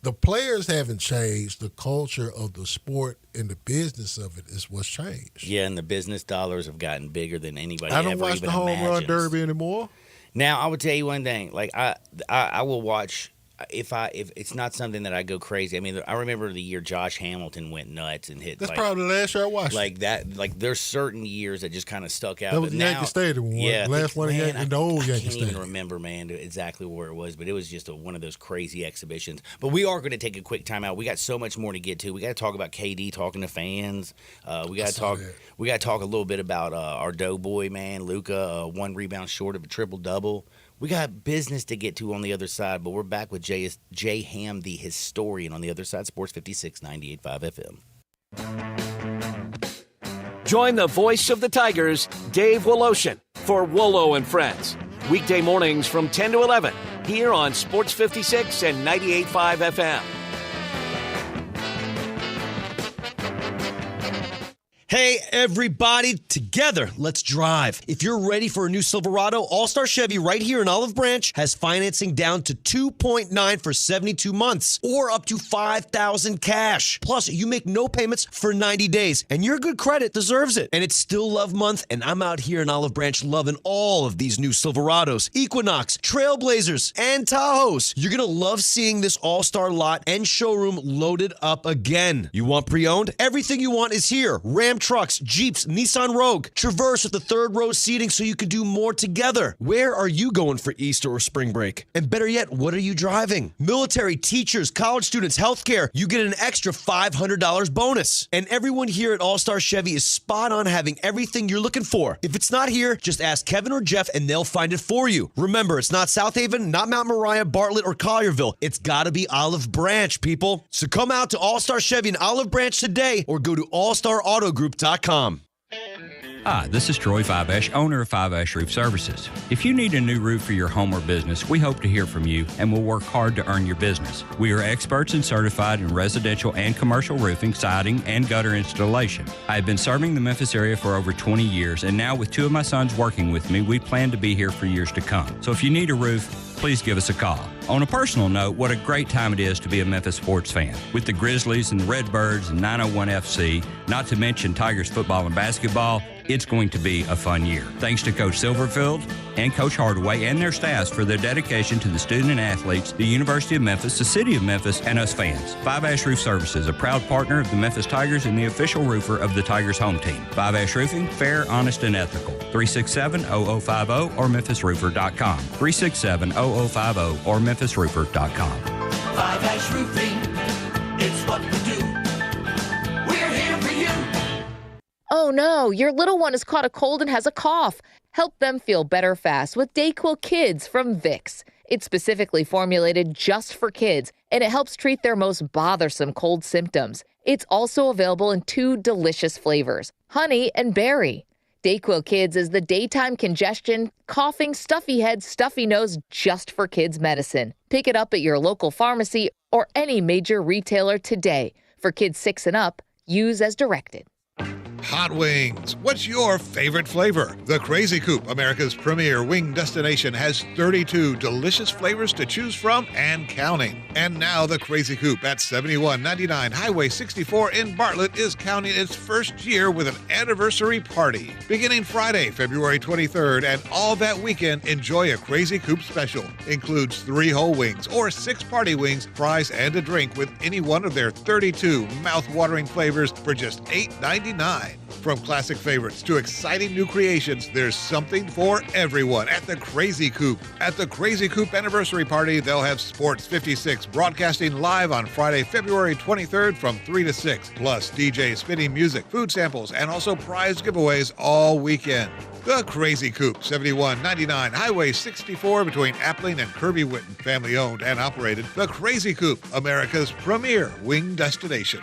the players haven't changed. The culture of the sport and the business of it is what's changed. Yeah, and the business dollars have gotten bigger than anybody I ever don't watch even the home imagines. run derby anymore. Now, I would tell you one thing. Like, I will watch if it's not something that I go crazy. I mean, I remember the year Josh Hamilton went nuts and hit. That's probably the last year I watched. Like that. Like there's certain years that just kind of stuck out. That was but the now, Yankee Stadium one. Yeah, Last one in the old Yankee I can't Stadium. even remember, man, exactly where it was, but it was just one of those crazy exhibitions. But we are going to take a quick time out. We got so much more to get to. We got to talk about KD talking to fans. We got to talk. We got to talk a little bit about our Doughboy man, Luka, 1 rebound short of a triple double. We got business to get to on the other side, but we're back with Jay Ham, the historian, on the other side. Sports 56, 98.5 FM. Join the voice of the Tigers, Dave Woloshin, for Wolo and Friends. Weekday mornings from 10 to 11, here on Sports 56 and 98.5 FM. Hey, everybody, together, let's drive. If you're ready for a new Silverado, All-Star Chevy right here in Olive Branch has financing down to 2.9 for 72 months or up to $5,000 cash. Plus, you make no payments for 90 days, and your good credit deserves it. And it's still Love Month, and I'm out here in Olive Branch loving all of these new Silverados, Equinox, Trailblazers, and Tahoes. You're going to love seeing this All-Star lot and showroom loaded up again. You want pre-owned? Everything you want is here. Ram trucks, Jeeps, Nissan Rogue, Traverse with the third row seating so you can do more together. Where are you going for Easter or spring break? And better yet, what are you driving? Military, teachers, college students, healthcare, you get an extra $500 bonus. And everyone here at All-Star Chevy is spot on having everything you're looking for. If it's not here, just ask Kevin or Jeff and they'll find it for you. Remember, it's not South Haven, not Mount Moriah, Bartlett, or Collierville. It's gotta be Olive Branch, people. So come out to All-Star Chevy in Olive Branch today or go to allstarautogroup.com. Hi, this is Troy Fiveash, owner of Fiveash Roof Services. If you need a new roof for your home or business, we hope to hear from you and we'll work hard to earn your business. We are experts and certified in residential and commercial roofing, siding, and gutter installation. I have been serving the Memphis area for over 20 years, and now with 2 of my sons working with me, we plan to be here for years to come. So if you need a roof, please give us a call. On a personal note, what a great time it is to be a Memphis sports fan. With the Grizzlies and the Redbirds and 901 FC, not to mention Tigers football and basketball, it's going to be a fun year. Thanks to Coach Silverfield and Coach Hardaway and their staffs for their dedication to the student and athletes, the University of Memphis, the City of Memphis, and us fans. Fiveash Roof Services, a proud partner of the Memphis Tigers and the official roofer of the Tigers home team. Fiveash Roofing, fair, honest, and ethical. 367-0050 or memphisroofer.com. 367-0050 or memphisroofer.com. Fiveash Roofing, it's what we do. We're here for you. Oh no, your little one has caught a cold and has a cough. Help them feel better fast with DayQuil Kids from Vicks. It's specifically formulated just for kids, and it helps treat their most bothersome cold symptoms. It's also available in 2 delicious flavors, honey and berry. DayQuil Kids is the daytime congestion, coughing, stuffy head, stuffy nose, just for kids medicine. Pick it up at your local pharmacy or any major retailer today. For kids 6 and up, use as directed. Hot wings. What's your favorite flavor? The Crazy Coop, America's premier wing destination, has 32 delicious flavors to choose from and counting. And now the Crazy Coop at 7199 Highway 64 in Bartlett is counting its first year with an anniversary party. Beginning Friday, February 23rd, and all that weekend, enjoy a Crazy Coop special. Includes 3 whole wings or 6 party wings, fries, and a drink with any one of their 32 mouth-watering flavors for just $8.99. From classic favorites to exciting new creations, there's something for everyone at the Crazy Coop. At the Crazy Coop anniversary party, they'll have Sports 56 broadcasting live on Friday, February 23rd from 3 to 6, plus DJ spinning music, food samples, and also prize giveaways all weekend. The Crazy Coop, 7199 Highway 64 between Appling and Kirby Whitten. Family owned and operated. The Crazy Coop, America's premier wing destination.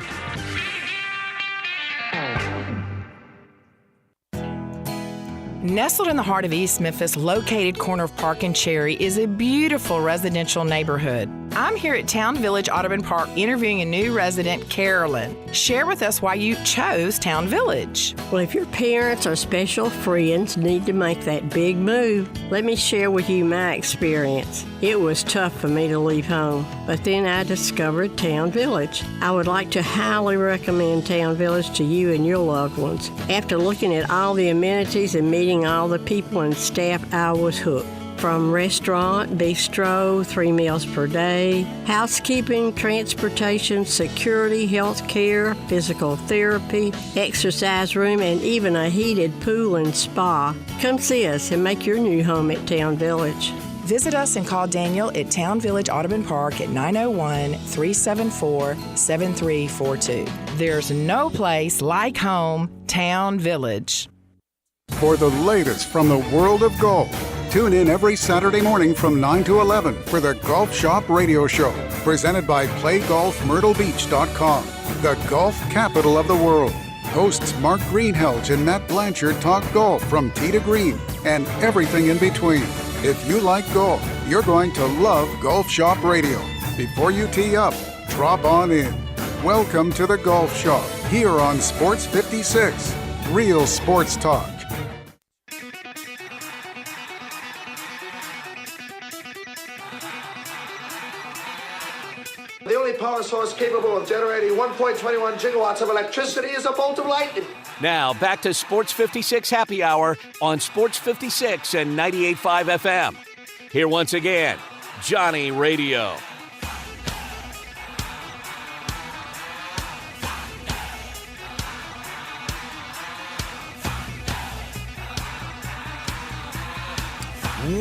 Nestled in the heart of East Memphis, located corner of Park and Cherry, is a beautiful residential neighborhood. I'm here at Town Village Audubon Park interviewing a new resident, Carolyn. Share with us why you chose Town Village. Well, if your parents or special friends need to make that big move, let me share with you my experience. It was tough for me to leave home, but then I discovered Town Village. I would like to highly recommend Town Village to you and your loved ones. After looking at all the amenities and meeting all the people and staff, I was hooked. From restaurant, bistro, 3 meals per day, housekeeping, transportation, security, health care, physical therapy, exercise room, and even a heated pool and spa. Come see us and make your new home at Town Village. Visit us and call Daniel at Town Village Audubon Park at 901-374-7342. There's no place like home, Town Village. For the latest from the world of golf, tune in every Saturday morning from 9 to 11 for the Golf Shop Radio Show, presented by PlayGolfMyrtleBeach.com, the golf capital of the world. Hosts Mark Greenhelge and Matt Blanchard talk golf from tee to green and everything in between. If you like golf, you're going to love Golf Shop Radio. Before you tee up, drop on in. Welcome to the Golf Shop, here on Sports 56. Real sports talk. The only power source capable of generating 1.21 gigawatts of electricity is a bolt of lightning. Now, back to Sports 56 Happy Hour on Sports 56 and 98.5 FM. Here once again, Johnny Radio.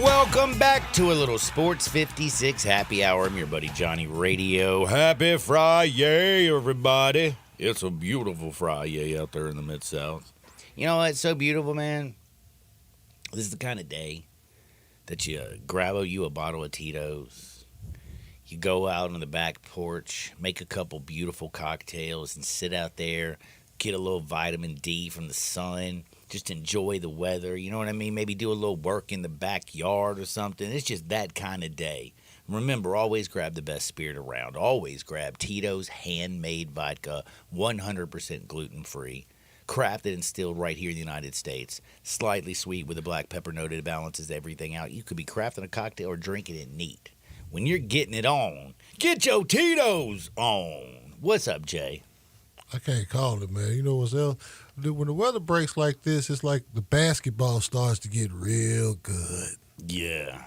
Welcome back to a little Sports 56 Happy Hour. I'm your buddy Johnny Radio. Happy Friday, everybody. It's a beautiful Friday out there in the Mid-South. You know, it's so beautiful, man. This is the kind of day that you grab you a bottle of Tito's. You go out on the back porch, make a couple beautiful cocktails, and sit out there, get a little vitamin D from the sun. Just enjoy the weather, you know what I mean? Maybe do a little work in the backyard or something. It's just that kind of day. Remember, always grab the best spirit around. Always grab Tito's handmade vodka, 100% gluten-free, crafted and distilled right here in the United States. Slightly sweet with a black pepper note that balances everything out. You could be crafting a cocktail or drinking it neat. When you're getting it on, get your Tito's on. What's up, Jay? I can't call it, man. You know what's else? When the weather breaks like this, it's like the basketball starts to get real good. Yeah.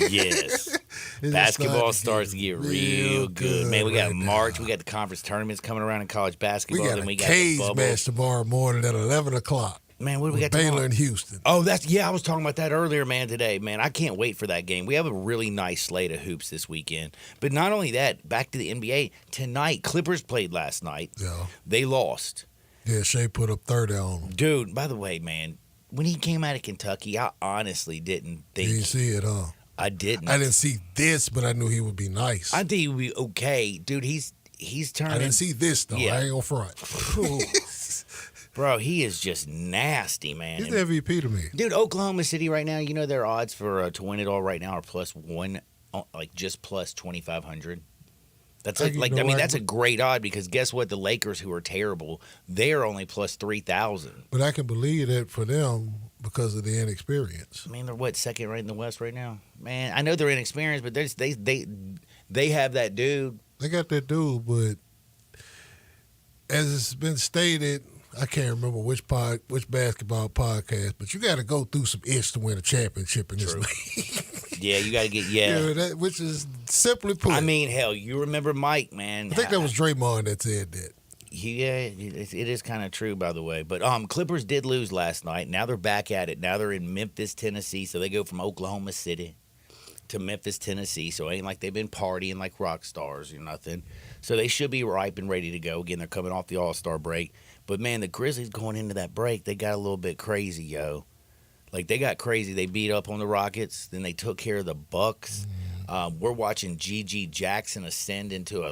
Yes. Basketball starts to get real good. Man, we got March. We got the conference tournaments coming around in college basketball. We got a Caves match tomorrow morning at 11 o'clock. Man, what do we got Baylor tomorrow? and Houston. Oh, I was talking about that earlier, man, today. Man, I can't wait for that game. We have a really nice slate of hoops this weekend. But not only that, back to the NBA. Tonight, Clippers played last night. Yeah. They lost. Yeah, Shea put up 30 on them. Dude, by the way, man, when he came out of Kentucky, I honestly didn't think. You didn't see it, huh? I didn't. I didn't see this, but I knew he would be nice. I think he would be okay. Dude, he's turning. I didn't see this, though. Yeah. I ain't gonna front. Bro, he is just nasty, man. He's the MVP to me. Dude, Oklahoma City right now, you know their odds for to win it all right now are +1, like just plus 2,500. That's that's a great odd because guess what? The Lakers, who are terrible, they're only plus 3,000. But I can believe that for them because of the inexperience. I mean, they're what, second right in the West right now? Man, I know they're inexperienced, but they have that dude. They got that dude, but as it's been stated, I can't remember which basketball podcast, but you got to go through some ish to win a championship in this league. Yeah, you got to get which is simply put. I mean, hell, you remember Mike, man. I think that was Draymond that said that. Yeah, it is kind of true, by the way. But Clippers did lose last night. Now they're back at it. Now they're in Memphis, Tennessee. So they go from Oklahoma City to Memphis, Tennessee. So it ain't like they've been partying like rock stars or nothing. So they should be ripe and ready to go. Again, they're coming off the All-Star break. But, man, the Grizzlies going into that break, they got a little bit crazy, yo. Like, they got crazy. They beat up on the Rockets. Then they took care of the Bucks. We're watching G.G. Jackson ascend into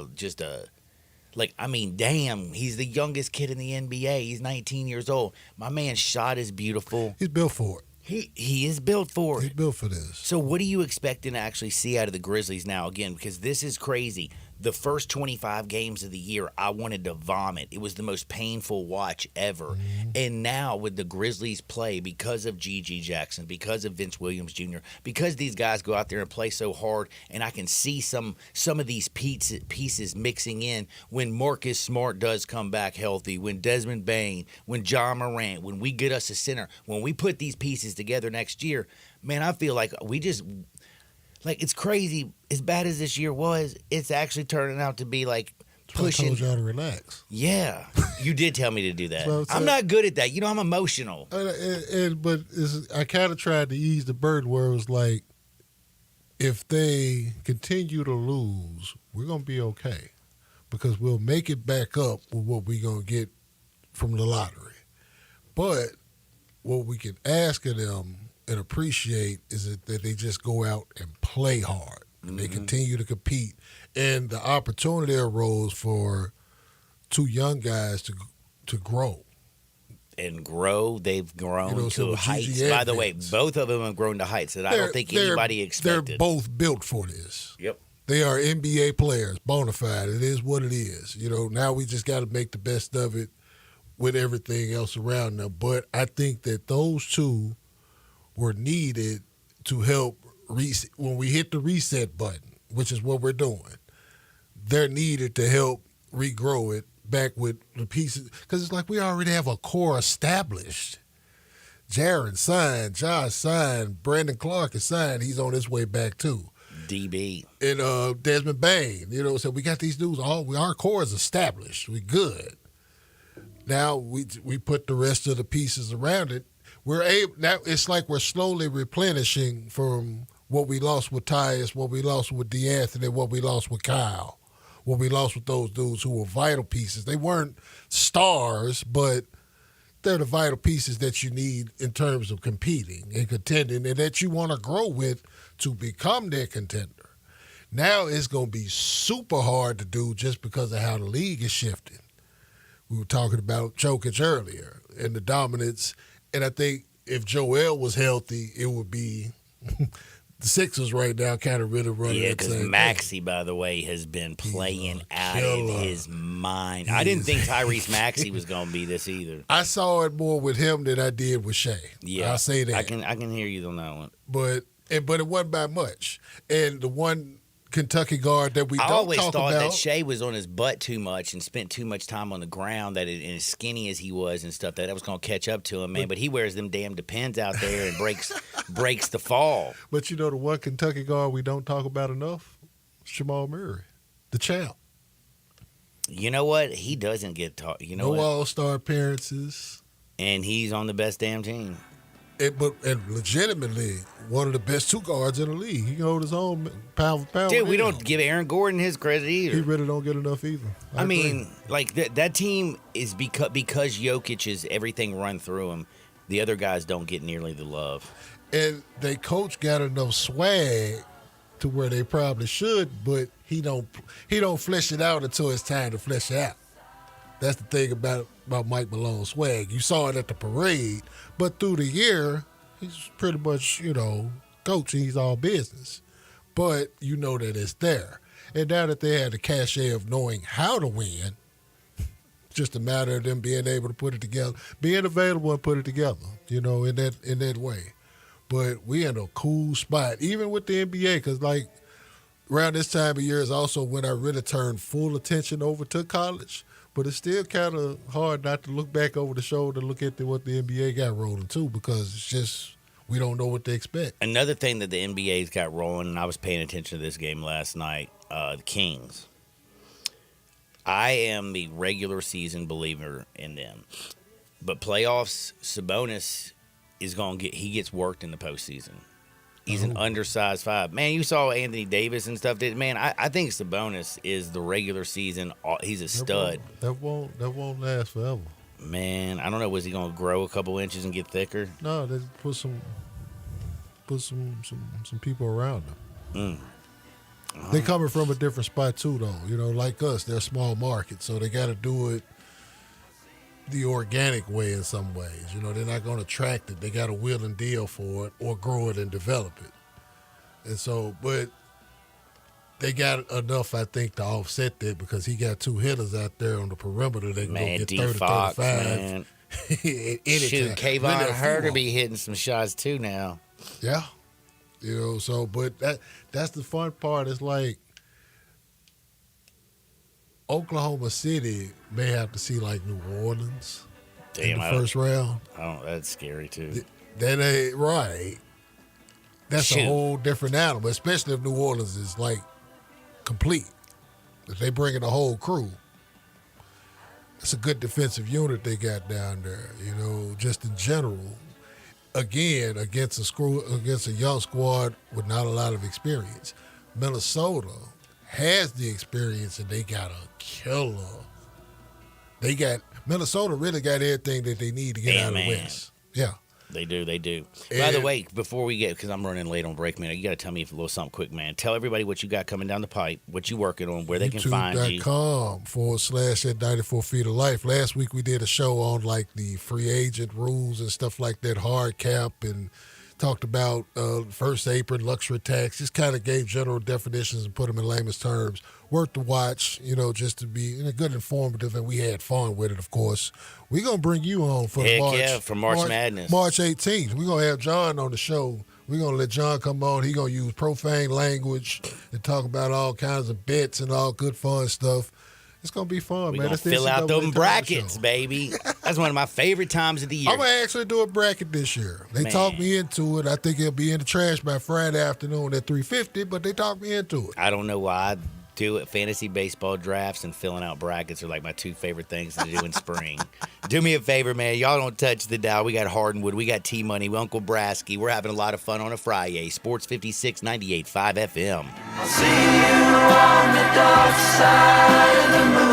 damn, he's the youngest kid in the NBA. He's 19 years old. My man's shot is beautiful. He's built for it. He is built for it. He's built for this. So what are you expecting to actually see out of the Grizzlies now? Again, because this is crazy. The first 25 games of the year, I wanted to vomit. It was the most painful watch ever. Mm-hmm. And now with the Grizzlies play, because of G.G. Jackson, because of Vince Williams Jr., because these guys go out there and play so hard, and I can see some of these pieces mixing in when Marcus Smart does come back healthy, when Desmond Bain, when John Morant, when we get us a center, when we put these pieces together next year, man, I feel like we just – like, it's crazy. As bad as this year was, it's actually turning out to be, like, pushing. I told y'all to relax. Yeah. You did tell me to do that. Well, I'm not good at that. You know, I'm emotional. But I kind of tried to ease the burden where it was like, if they continue to lose, we're going to be okay. Because we'll make it back up with what we're going to get from the lottery. But what we can ask of them and appreciate is that they just go out and play hard. And they continue to compete. And the opportunity arose for two young guys to grow. And grow, they've grown to heights. GG By the way, both of them have grown to heights that I don't think anybody expected. They're both built for this. Yep. They are NBA players, bona fide. It is what it is. You know, now we just got to make the best of it with everything else around them. But I think that those two were needed to help when we hit the reset button, which is what we're doing. They're needed to help regrow it back with the pieces, because it's like we already have a core established. Jaren signed, Josh signed, Brandon Clark is signed. He's on his way back too. DB. And Desmond Bain, you know, so we got these dudes. Our core is established. We good. Now we put the rest of the pieces around it. We're able now. It's like we're slowly replenishing from what we lost with Tyus, what we lost with DeAnthony, what we lost with Kyle, what we lost with those dudes who were vital pieces. They weren't stars, but they're the vital pieces that you need in terms of competing and contending, and that you want to grow with to become their contender. Now it's going to be super hard to do just because of how the league is shifting. We were talking about Jokic earlier and the dominance. And I think if Joel was healthy, it would be the Sixers right now kind of really running. Yeah, because Maxey, by the way, has been playing out of his mind. I didn't think Tyrese Maxey was going to be this either. I saw it more with him than I did with Shea. Yeah, I'll say that. I can hear you on that one. But it wasn't by much. And the one Kentucky guard that we I don't always talk thought about. that Shea was on his butt too much and spent too much time on the ground, that and as skinny as he was and stuff, that was going to catch up to him, man. But he wears them damn Depends out there and breaks the fall. But you know the one Kentucky guard we don't talk about enough? Jamal Murray, the champ. You know what? He doesn't get taught. You know no what? All-Star appearances. And he's on the best damn team. And legitimately one of the best two guards in the league. He can hold his own pound for pound. Dude, we don't give Aaron Gordon his credit either. He really don't get enough either. I mean, like that team is because Jokic is everything run through him. The other guys don't get nearly the love. And they coach got enough swag to where they probably should, but he don't flesh it out until it's time to flesh it out. That's the thing about Mike Malone's swag. You saw it at the parade, but through the year, he's pretty much, coach. He's all business. But you know that it's there. And now that they had the cachet of knowing how to win, just a matter of them being able to put it together, being available and put it together, in that way. But we in a cool spot, even with the NBA, because around this time of year is also when I really turned full attention over to college. But it's still kind of hard not to look back over the shoulder and look at what the NBA got rolling too, because it's just we don't know what to expect. Another thing that the NBA's got rolling, and I was paying attention to this game last night, the Kings. I am the regular season believer in them. But playoffs, Sabonis he gets worked in the postseason. He's an undersized five. Man, you saw Anthony Davis and stuff. Man, I think Sabonis is the regular season. He's a stud. That won't last forever. Man, I don't know. Was he going to grow a couple inches and get thicker? No, they put some people around him. They coming from a different spot too, though. Like us, they're a small market, so they got to do it the organic way in some ways. You know, they're not going to tract it. They got to wheel and deal for it or grow it and develop it. And so, but they got enough, I think, to offset that because he got 2 hitters out there on the perimeter. They can go get 30, Fox, 35. Man. Shoot, Kayvon Herter be hitting some shots too now. Yeah. You know, so, but that's the fun part. It's like Oklahoma City may have to see like New Orleans in the first round. Oh, that's scary too. That ain't right. That's a whole different animal, especially if New Orleans is like complete. If they bring in a whole crew. It's a good defensive unit they got down there, you know, just in general. Again, against a young squad with not a lot of experience. Minnesota has the experience and they got a killer. Minnesota really got everything that they need to get out of the West. Yeah. They do. By the way, before we get, because I'm running late on break, man, you got to tell me a little something quick, man. Tell everybody what you got coming down the pipe, what you working on, where they can find you. YouTube.com/@94 Feet of Life. Last week we did a show on like the free agent rules and stuff like that, hard cap, and talked about first apron, luxury tax, just kind of gave general definitions and put them in layman's terms. Worth to watch, you know, just to be good, informative, and we had fun with it, of course. We're going to bring you on for March Madness. March 18th. We're going to have John on the show. We're going to let John come on. He's going to use profane language and talk about all kinds of bets and all good fun stuff. It's going to be fun, We're man. going to fill out them brackets, baby. That's one of my favorite times of the year. I'm going to actually do a bracket this year. They talked me into it. I think it'll be in the trash by Friday afternoon at 3:50, but they talked me into it. I don't know why I do it. Fantasy baseball drafts and filling out brackets are like my 2 favorite things to do in spring. Do me a favor, man. Y'all don't touch the dial. We got Hardenwood. We got T-Money. Uncle Brasky. We're having a lot of fun on a Friday. Sports 56, 98.5 FM. I'll see you on the dark side of the moon.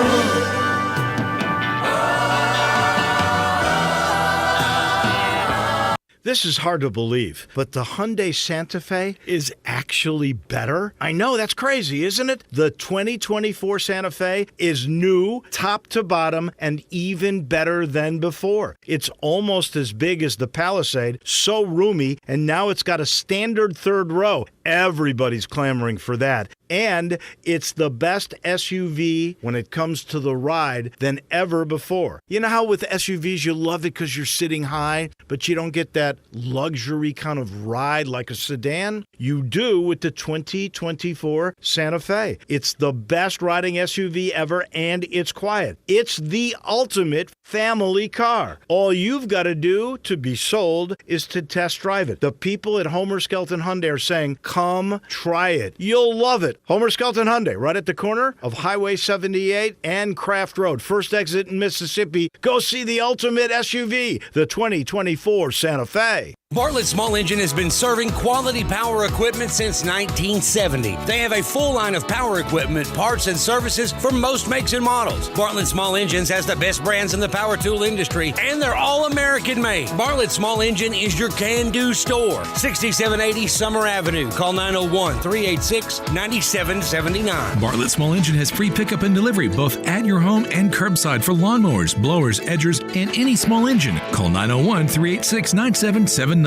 This is hard to believe, but the Hyundai Santa Fe is actually better? I know, that's crazy, isn't it? The 2024 Santa Fe is new, top to bottom, and even better than before. It's almost as big as the Palisade, so roomy, and now it's got a standard third row. Everybody's clamoring for that. And it's the best SUV when it comes to the ride than ever before. You know how with SUVs you love it because you're sitting high, but you don't get that luxury kind of ride like a sedan? You do with the 2024 Santa Fe. It's the best riding SUV ever, and it's quiet. It's the ultimate family car. All you've got to do to be sold is to test drive it. The people at Homer Skelton Hyundai are saying, come try it. You'll love it. Homer Skelton Hyundai, right at the corner of Highway 78 and Craft Road. First exit in Mississippi. Go see the ultimate SUV, the 2024 Santa Fe. Bartlett Small Engine has been serving quality power equipment since 1970. They have a full line of power equipment, parts, and services for most makes and models. Bartlett Small Engines has the best brands in the power tool industry, and they're all American made. Bartlett Small Engine is your can-do store. 6780 Summer Avenue. Call 901-386-9779. Bartlett Small Engine has free pickup and delivery both at your home and curbside for lawnmowers, blowers, edgers, and any small engine. Call 901-386-9779.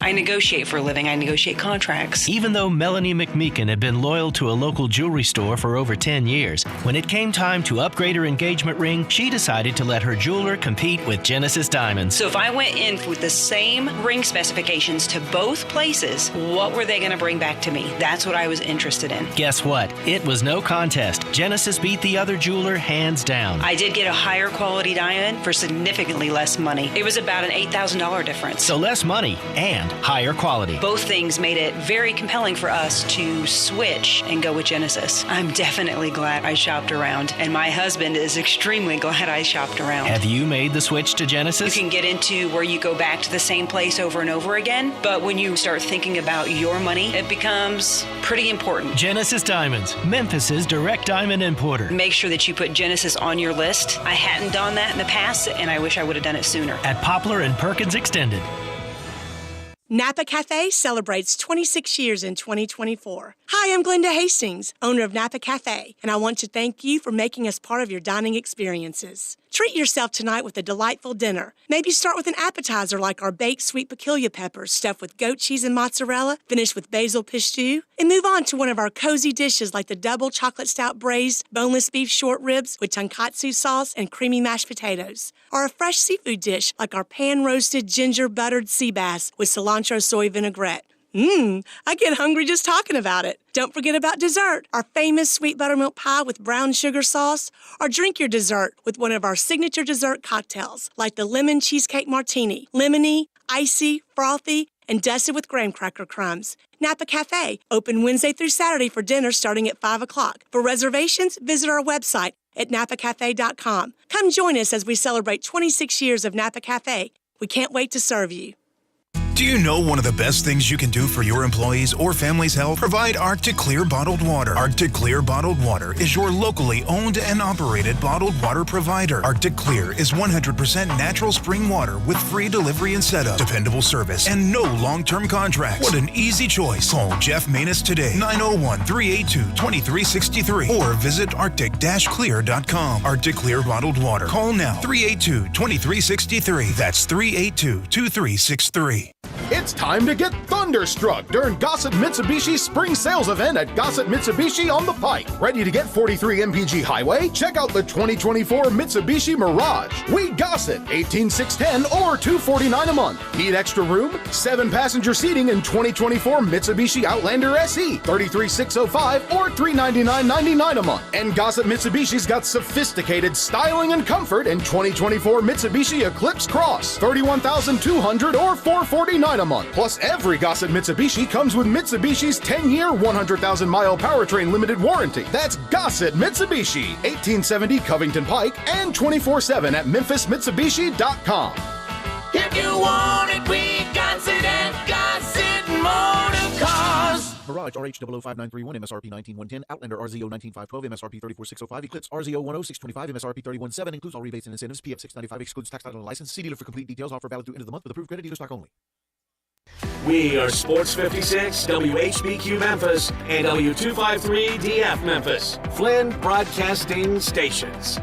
I negotiate for a living. I negotiate contracts. Even though Melanie McMeekin had been loyal to a local jewelry store for over 10 years, when it came time to upgrade her engagement ring, she decided to let her jeweler compete with Genesis Diamonds. So if I went in with the same ring specifications to both places, what were they going to bring back to me? That's what I was interested in. Guess what? It was no contest. Genesis beat the other jeweler hands down. I did get a higher quality diamond for significantly less money. It was about an $8,000 difference. So less money and higher quality. Both things made it very compelling for us to switch and go with Genesis. I'm definitely glad I shopped around, and my husband is extremely glad I shopped around. Have you made the switch to Genesis? You can get into where you go back to the same place over and over again, but when you start thinking about your money, it becomes pretty important. Genesis Diamonds, Memphis's direct diamond importer. Make sure that you put Genesis on your list. I hadn't done that in the past, and I wish I would have done it sooner. At Poplar and Perkins Extended. Napa Cafe celebrates 26 years in 2024. Hi, I'm Glenda Hastings, owner of Napa Cafe, and I want to thank you for making us part of your dining experiences. Treat yourself tonight with a delightful dinner. Maybe start with an appetizer like our baked sweet peculiar peppers stuffed with goat cheese and mozzarella, finished with basil pistou, and move on to one of our cozy dishes like the double chocolate stout braised boneless beef short ribs with tonkatsu sauce and creamy mashed potatoes, or a fresh seafood dish like our pan-roasted ginger buttered sea bass with cilantro soy vinaigrette. I get hungry just talking about it. Don't forget about dessert, our famous sweet buttermilk pie with brown sugar sauce, or drink your dessert with one of our signature dessert cocktails, like the lemon cheesecake martini, lemony, icy, frothy, and dusted with graham cracker crumbs. Napa Cafe, open Wednesday through Saturday for dinner starting at 5 o'clock. For reservations, visit our website at napacafe.com. Come join us as we celebrate 26 years of Napa Cafe. We can't wait to serve you. Do you know one of the best things you can do for your employees or family's health? Provide Arctic Clear bottled water. Arctic Clear bottled water is your locally owned and operated bottled water provider. Arctic Clear is 100% natural spring water with free delivery and setup, dependable service, and no long-term contracts. What an easy choice. Call Jeff Manus today, 901-382-2363, or visit arctic-clear.com. Arctic Clear bottled water. Call now, 382-2363. That's 382-2363. It's time to get thunderstruck during Gossett Mitsubishi's spring sales event at Gossett Mitsubishi on the Pike. Ready to get 43 MPG Highway? Check out the 2024 Mitsubishi Mirage. We Gossett, 18,610 or $249 a month. Need extra room? 7-passenger seating in 2024 Mitsubishi Outlander SE, 33,605 or $399.99 a month. And Gossett Mitsubishi's got sophisticated styling and comfort in 2024 Mitsubishi Eclipse Cross, 31,200 or $449 a month. Plus, every Gossett Mitsubishi comes with Mitsubishi's 10-year, 100,000-mile powertrain limited warranty. That's Gossett Mitsubishi, 1870 Covington Pike, and 24/7 at MemphisMitsubishi.com. If you want it, we Gossett and Gossett Motor Cars. Mirage RH00591 MSRP 19110, Outlander RZO 19512 MSRP 34605, Eclipse RZO 10625 MSRP 317, includes all rebates and incentives. PF 695 excludes tax title and license. See dealer for complete details. Offer valid through end of the month with approved credit dealer stock only. We are Sports 56, WHBQ Memphis, and W253DF Memphis, Flynn Broadcasting Stations.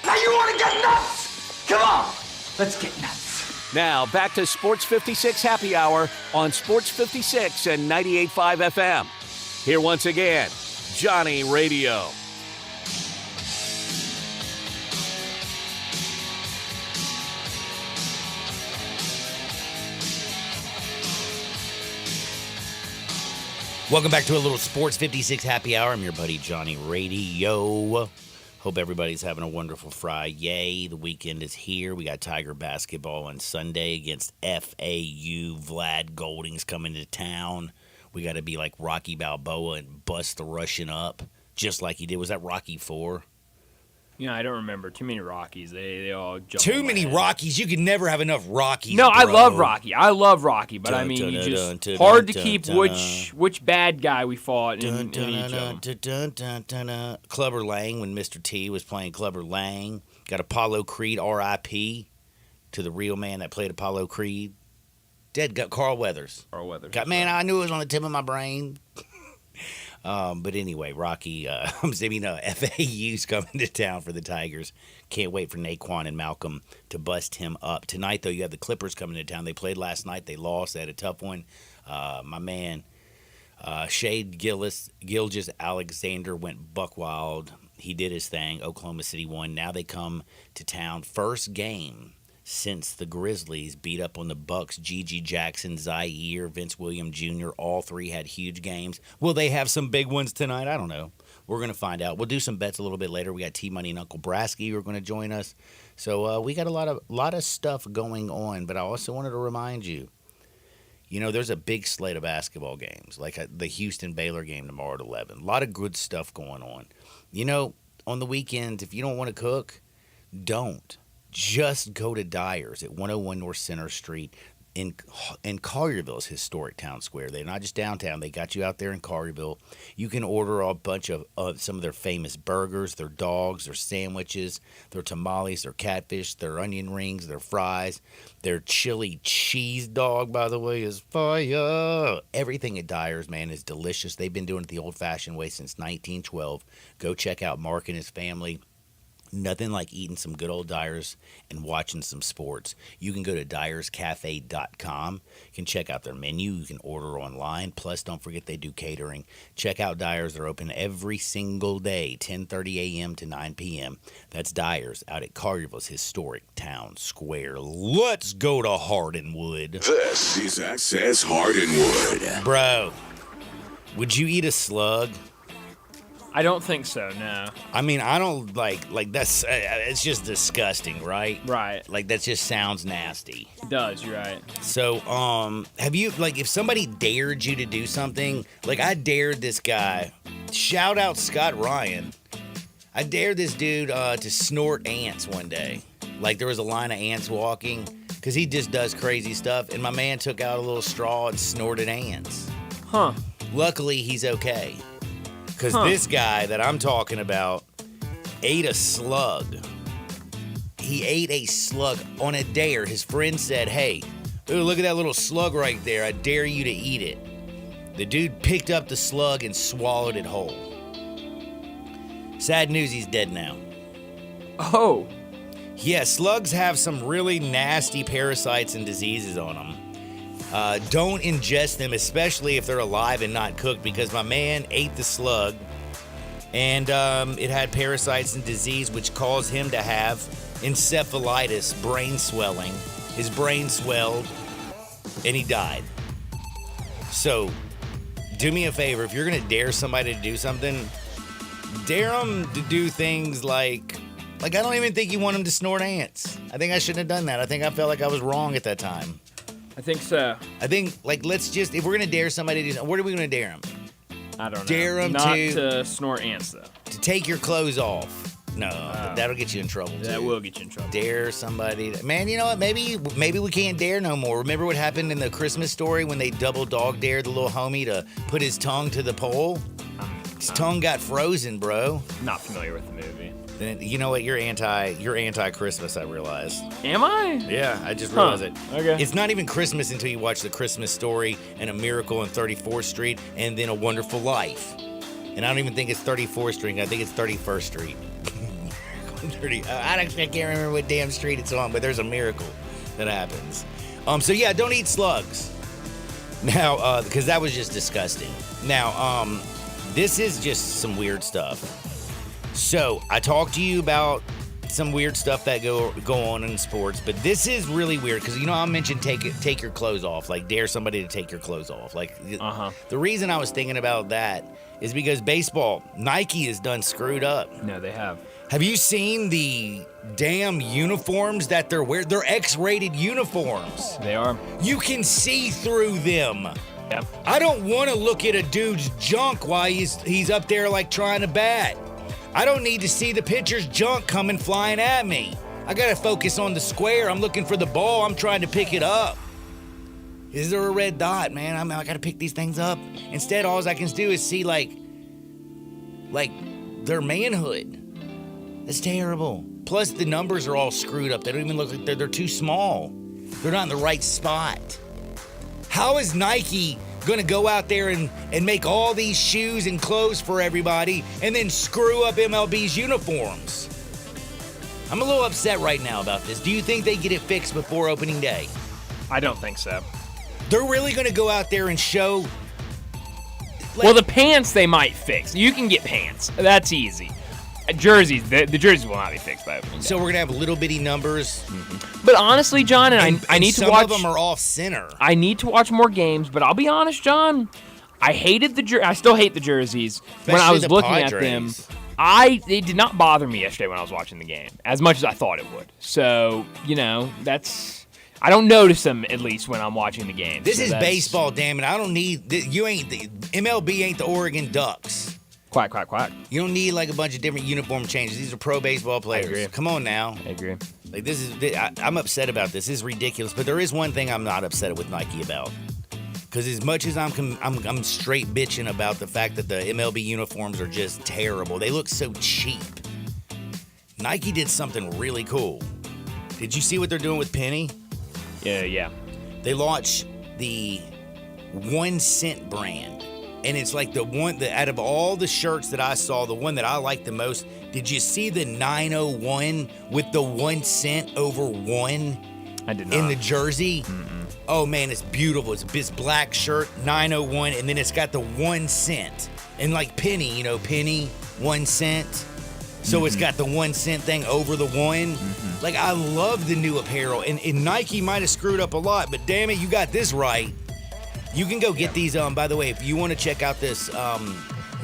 Now you want to get nuts? Come on, let's get nuts. Now, back to Sports 56 Happy Hour on Sports 56 and 98.5 FM. Here once again, Johnny Radio. Welcome back to a little Sports 56 Happy Hour. I'm your buddy Johnny Radio. Hope everybody's having a wonderful Friday. The weekend is here. We got Tiger basketball on Sunday against FAU. Vlad Golding's coming to town. We got to be like Rocky Balboa and bust the Russian up, just like he did. Was that Rocky IV? You know, I don't remember. Too many Rockies. They all jump. Too many Rockies. You can never have enough Rockies. No, bro. I love Rocky. But I mean, you just hard to keep which bad guy we fought in each of them. Clubber Lang, when Mr. T was playing Clubber Lang, got Apollo Creed, R.I.P. to the real man that played Apollo Creed. Dead, got Carl Weathers. Man, I knew it was on the tip of my brain. But anyway, Rocky, FAU's coming to town for the Tigers. Can't wait for Naquan and Malcolm to bust him up. Tonight, though, you have the Clippers coming to town. They played last night. They lost. They had a tough one. My man, Shai Gilgeous-Alexander went buck wild. He did his thing. Oklahoma City won. Now they come to town. First game since the Grizzlies beat up on the Bucks. Gigi Jackson, Zaire, Vince Williams Jr., all three had huge games. Will they have some big ones tonight? I don't know. We're going to find out. We'll do some bets a little bit later. We got T-Money and Uncle Brasky who are going to join us. So we got a lot of stuff going on, but I also wanted to remind you, there's a big slate of basketball games, like the Houston-Baylor game tomorrow at 11. A lot of good stuff going on. On the weekends, if you don't want to cook, don't. Just go to Dyer's at 101 North Center Street. in Collierville's historic town square. They're not just downtown. They got you out there in Collierville. You can order a bunch of some of their famous burgers, their dogs, their sandwiches, their tamales, their catfish, their onion rings, their fries. Their chili cheese dog, by the way, is fire. Everything at Dyer's, man, is delicious. They've been doing it the old-fashioned way since 1912. Go check out Mark and his family. Nothing like eating some good old Dyer's and watching some sports. You can go to dyerscafe.com. You can check out their menu. You can order online. Plus, don't forget they do catering. Check out Dyer's. They're open every single day, 10:30 a.m. to 9 p.m. That's Dyer's out at Collierville's historic town square. Let's go to Hardenwood. This is Access Hardenwood. Bro, would you eat a slug? I don't think so, no. I mean, I don't like that's it's just disgusting, right? Right. Like that just sounds nasty. It does, you're right. So, have you, like, if somebody dared you to do something, like I dared this guy, shout out Scott Ryan. I dared this dude to snort ants one day. Like there was a line of ants walking because he just does crazy stuff, and my man took out a little straw and snorted ants. Huh. Luckily, he's okay. Because this guy that I'm talking about ate a slug. He ate a slug on a dare. His friend said, hey, ooh, look at that little slug right there. I dare you to eat it. The dude picked up the slug and swallowed it whole. Sad news, he's dead now. Oh. Yeah, slugs have some really nasty parasites and diseases on them. Don't ingest them, especially if they're alive and not cooked, because my man ate the slug, and it had parasites and disease, which caused him to have encephalitis, brain swelling. His brain swelled, and he died. So, do me a favor. If you're going to dare somebody to do something, dare them to do things like I don't even think you want them to snort ants. I think I shouldn't have done that. I think I felt like I was wrong at that time. I think so. I think, let's just, if we're going to dare somebody to do something, what are we going to dare them? I don't know. Dare them Not to snort ants, though. To take your clothes off. No, that'll get you in trouble, That too. will get you in trouble. Dare somebody. Man, you know what? Maybe we can't dare no more. Remember what happened in the Christmas Story when they double dog dared the little homie to put his tongue to the pole? His tongue got frozen, bro. Not familiar with the movie. Then you know what? You're anti-Christmas, I realize. Am I? Yeah, I just realized it. Okay. It's not even Christmas until you watch The Christmas Story and A Miracle on 34th Street and then A Wonderful Life. And I don't even think it's 34th Street. I think it's 31st Street. I can't remember what damn street it's on, but there's a miracle that happens. So yeah, don't eat slugs. Now, because that was just disgusting. Now, this is just some weird stuff. So I talked to you about some weird stuff that go on in sports, but this is really weird because I mentioned take your clothes off, like dare somebody to take your clothes off. Like the reason I was thinking about that is because baseball, Nike is done screwed up. No, they have. Have you seen the damn uniforms that they're wearing? They're X-rated uniforms. They are. You can see through them. Yep. I don't want to look at a dude's junk while he's up there like trying to bat. I don't need to see the pitcher's junk coming flying at me. I got to focus on the square. I'm looking for the ball. I'm trying to pick it up. Is there a red dot, man? I got to pick these things up. Instead, all I can do is see like their manhood. That's terrible. Plus, the numbers are all screwed up. They don't even look like they're too small. They're not in the right spot. How is Nike going to go out there and make all these shoes and clothes for everybody and then screw up MLB's uniforms? I'm a little upset right now about this. Do you think they get it fixed before opening day? I don't think so. They're really going to go out there and show... well, the pants they might fix. You can get pants. That's easy. Jerseys, the jerseys will not be fixed by opening day. So we're going to have little bitty numbers. But honestly, John, I need to watch... some of them are off center. I need to watch more games, but I'll be honest, John, I still hate the jerseys. When I was looking at them, they did not bother me yesterday when I was watching the game, as much as I thought it would. So, that's... I don't notice them, at least, when I'm watching the game. This is baseball, damn it. I don't need... MLB ain't the Oregon Ducks. Quack, quack, quack. You don't need like a bunch of different uniform changes. These are pro baseball players. I agree. Come on now. I agree. Like this is, I'm upset about this. This is ridiculous. But there is one thing I'm not upset with Nike about. Because as much as I'm straight bitching about the fact that the MLB uniforms are just terrible, they look so cheap. Nike did something really cool. Did you see what they're doing with Penny? Yeah. They launched the 1 cent brand. And it's like the one that out of all the shirts that I saw, the one that I liked the most. Did you see the 901 with the 1 cent over 1? I did not. In the jersey? Oh man, it's beautiful. It's this black shirt, 901, and then it's got the 1 cent. And like Penny, Penny, 1 cent. So it's got the 1 cent thing over the 1. Like, I love the new apparel. And Nike might have screwed up a lot, but damn it, you got this right. You can go get these. By the way, if you want to check out this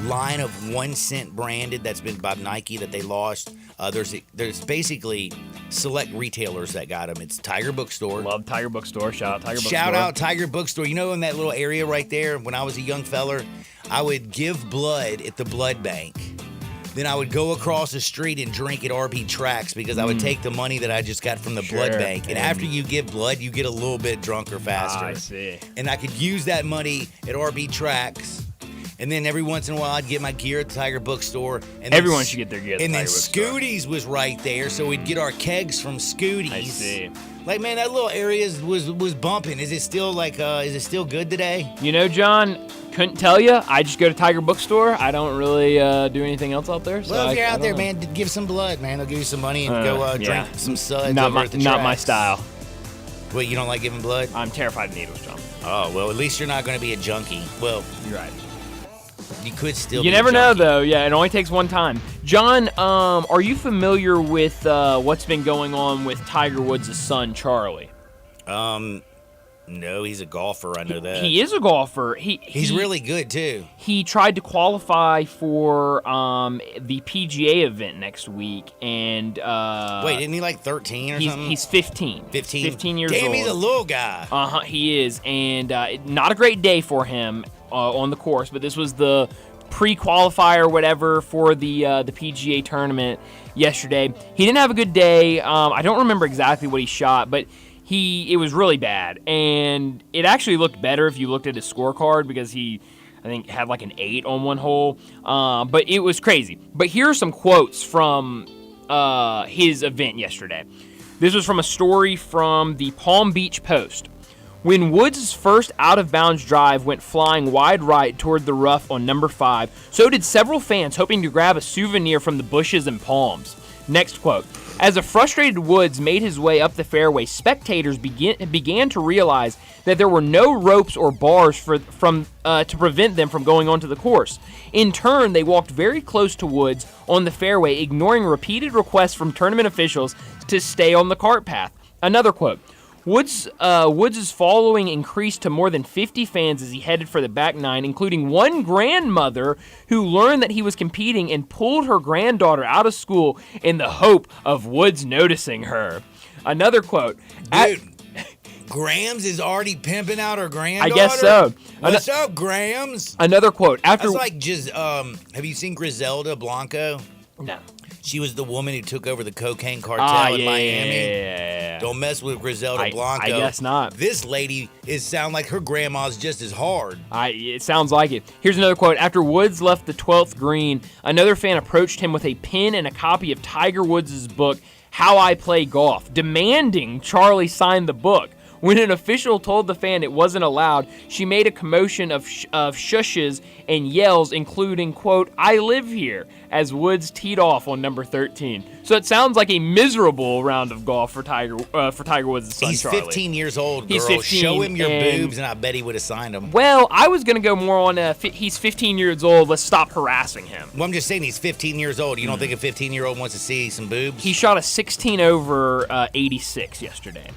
line of 1 cent branded that's been by Nike that they launched, there's basically select retailers that got them. It's Tiger Bookstore. Love Tiger Bookstore. Shout out Tiger Bookstore. Shout out Tiger Bookstore. You know, in that little area right there, when I was a young feller, I would give blood at the blood bank. Then I would go across the street and drink at RB Tracks because I would take the money that I just got from the blood bank. And after you give blood, you get a little bit drunker faster. I see. And I could use that money at RB Tracks. And then every once in a while, I'd get my gear at the Tiger Bookstore. And everyone should get their gear at the Tiger Bookstore. And then Scooties was right there, so we'd get our kegs from Scooties. I see. Like, man, that little area was bumping. Is it still is it still good today? You know, John, couldn't tell you. I just go to Tiger Bookstore. I don't really do anything else out there. So well, if you're out there, man, give some blood, man. They'll give you some money and go drink some suds over at the tracks. Not my style. Wait, you don't like giving blood? I'm terrified of needles, John. Oh, well, at least you're not going to be a junkie. Well, you're right. You could still. You be never a know, junkie. though. Yeah, it only takes one time. John, are you familiar with what's been going on with Tiger Woods' son, Charlie? No, he's a golfer. I know that. He is a golfer. He's really good, too. He tried to qualify for the PGA event next week, and wait, isn't he like 13 or something? He's 15. 15 years old. Damn, he's a little guy. He is, and not a great day for him on the course, but this was the pre-qualifier or whatever for the PGA tournament yesterday. He didn't have a good day. I don't remember exactly what he shot, but it was really bad, and it actually looked better if you looked at his scorecard because he, I think, had like an 8 on one hole, but it was crazy. But here are some quotes from his event yesterday. This was from a story from the Palm Beach Post. When Woods' first out-of-bounds drive went flying wide right toward the rough on number 5, so did several fans hoping to grab a souvenir from the bushes and palms. Next quote. As a frustrated Woods made his way up the fairway, spectators began to realize that there were no ropes or bars to prevent them from going onto the course. In turn, they walked very close to Woods on the fairway, ignoring repeated requests from tournament officials to stay on the cart path. Another quote. Woods' following increased to more than 50 fans as he headed for the back nine, including one grandmother who learned that he was competing and pulled her granddaughter out of school in the hope of Woods noticing her. Another quote. Dude, Grams is already pimping out her granddaughter? I guess so. What's up, Grams? Another quote. That's like just, have you seen Griselda Blanco? No. She was the woman who took over the cocaine cartel in Miami. Yeah. Don't mess with Griselda Blanco. I guess not. This lady sound like her grandma's just as hard. It sounds like it. Here's another quote. After Woods left the 12th green, another fan approached him with a pen and a copy of Tiger Woods' book, How I Play Golf, demanding Charlie sign the book. When an official told the fan it wasn't allowed, she made a commotion of shushes and yells, including, quote, I live here, as Woods teed off on number 13. So it sounds like a miserable round of golf for Tiger Woods' son, He's Charlie. 15 years old, girl. He's 15, show him your boobs, and I bet he would have signed them. Well, I was going to go more on he's 15 years old. Let's stop harassing him. Well, I'm just saying he's 15 years old. You don't think a 15-year-old wants to see some boobs? He shot a 16 over 86 yesterday.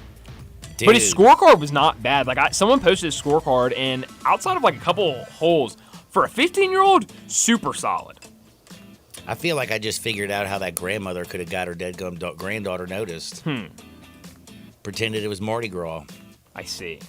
Dude. But his scorecard was not bad. Like someone posted his scorecard, and outside of like a couple holes, for a 15-year-old, super solid. I feel like I just figured out how that grandmother could have got her dead granddaughter noticed. Pretended it was Mardi Gras. I see.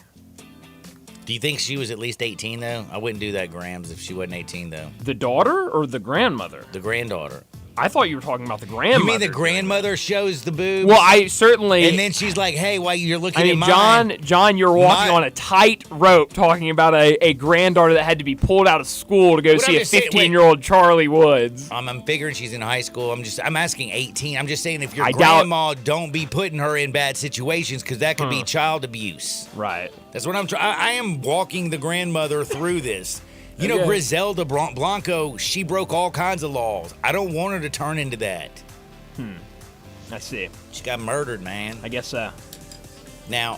Do you think she was at least 18, though? I wouldn't do that, Grams, if she wasn't 18, though. The daughter or the grandmother? The granddaughter. I thought you were talking about the grandmother. You mean the grandmother shows the boobs? Well, I certainly. And then she's like, "Hey, why you're looking I mean, at mine?" John, you're walking on a tight rope talking about a granddaughter that had to be pulled out of school to go What see I'm a just saying- 15-year-old Charlie Woods. I'm figuring she's in high school. I'm asking 18. I'm just saying if your I doubt- grandma, don't be putting her in bad situations because that could be child abuse. Right. That's what I'm trying. I am walking the grandmother through this. You know, Okay. Griselda Blanco, she broke all kinds of laws. I don't want her to turn into that. I see. She got murdered, man. I guess so. Now,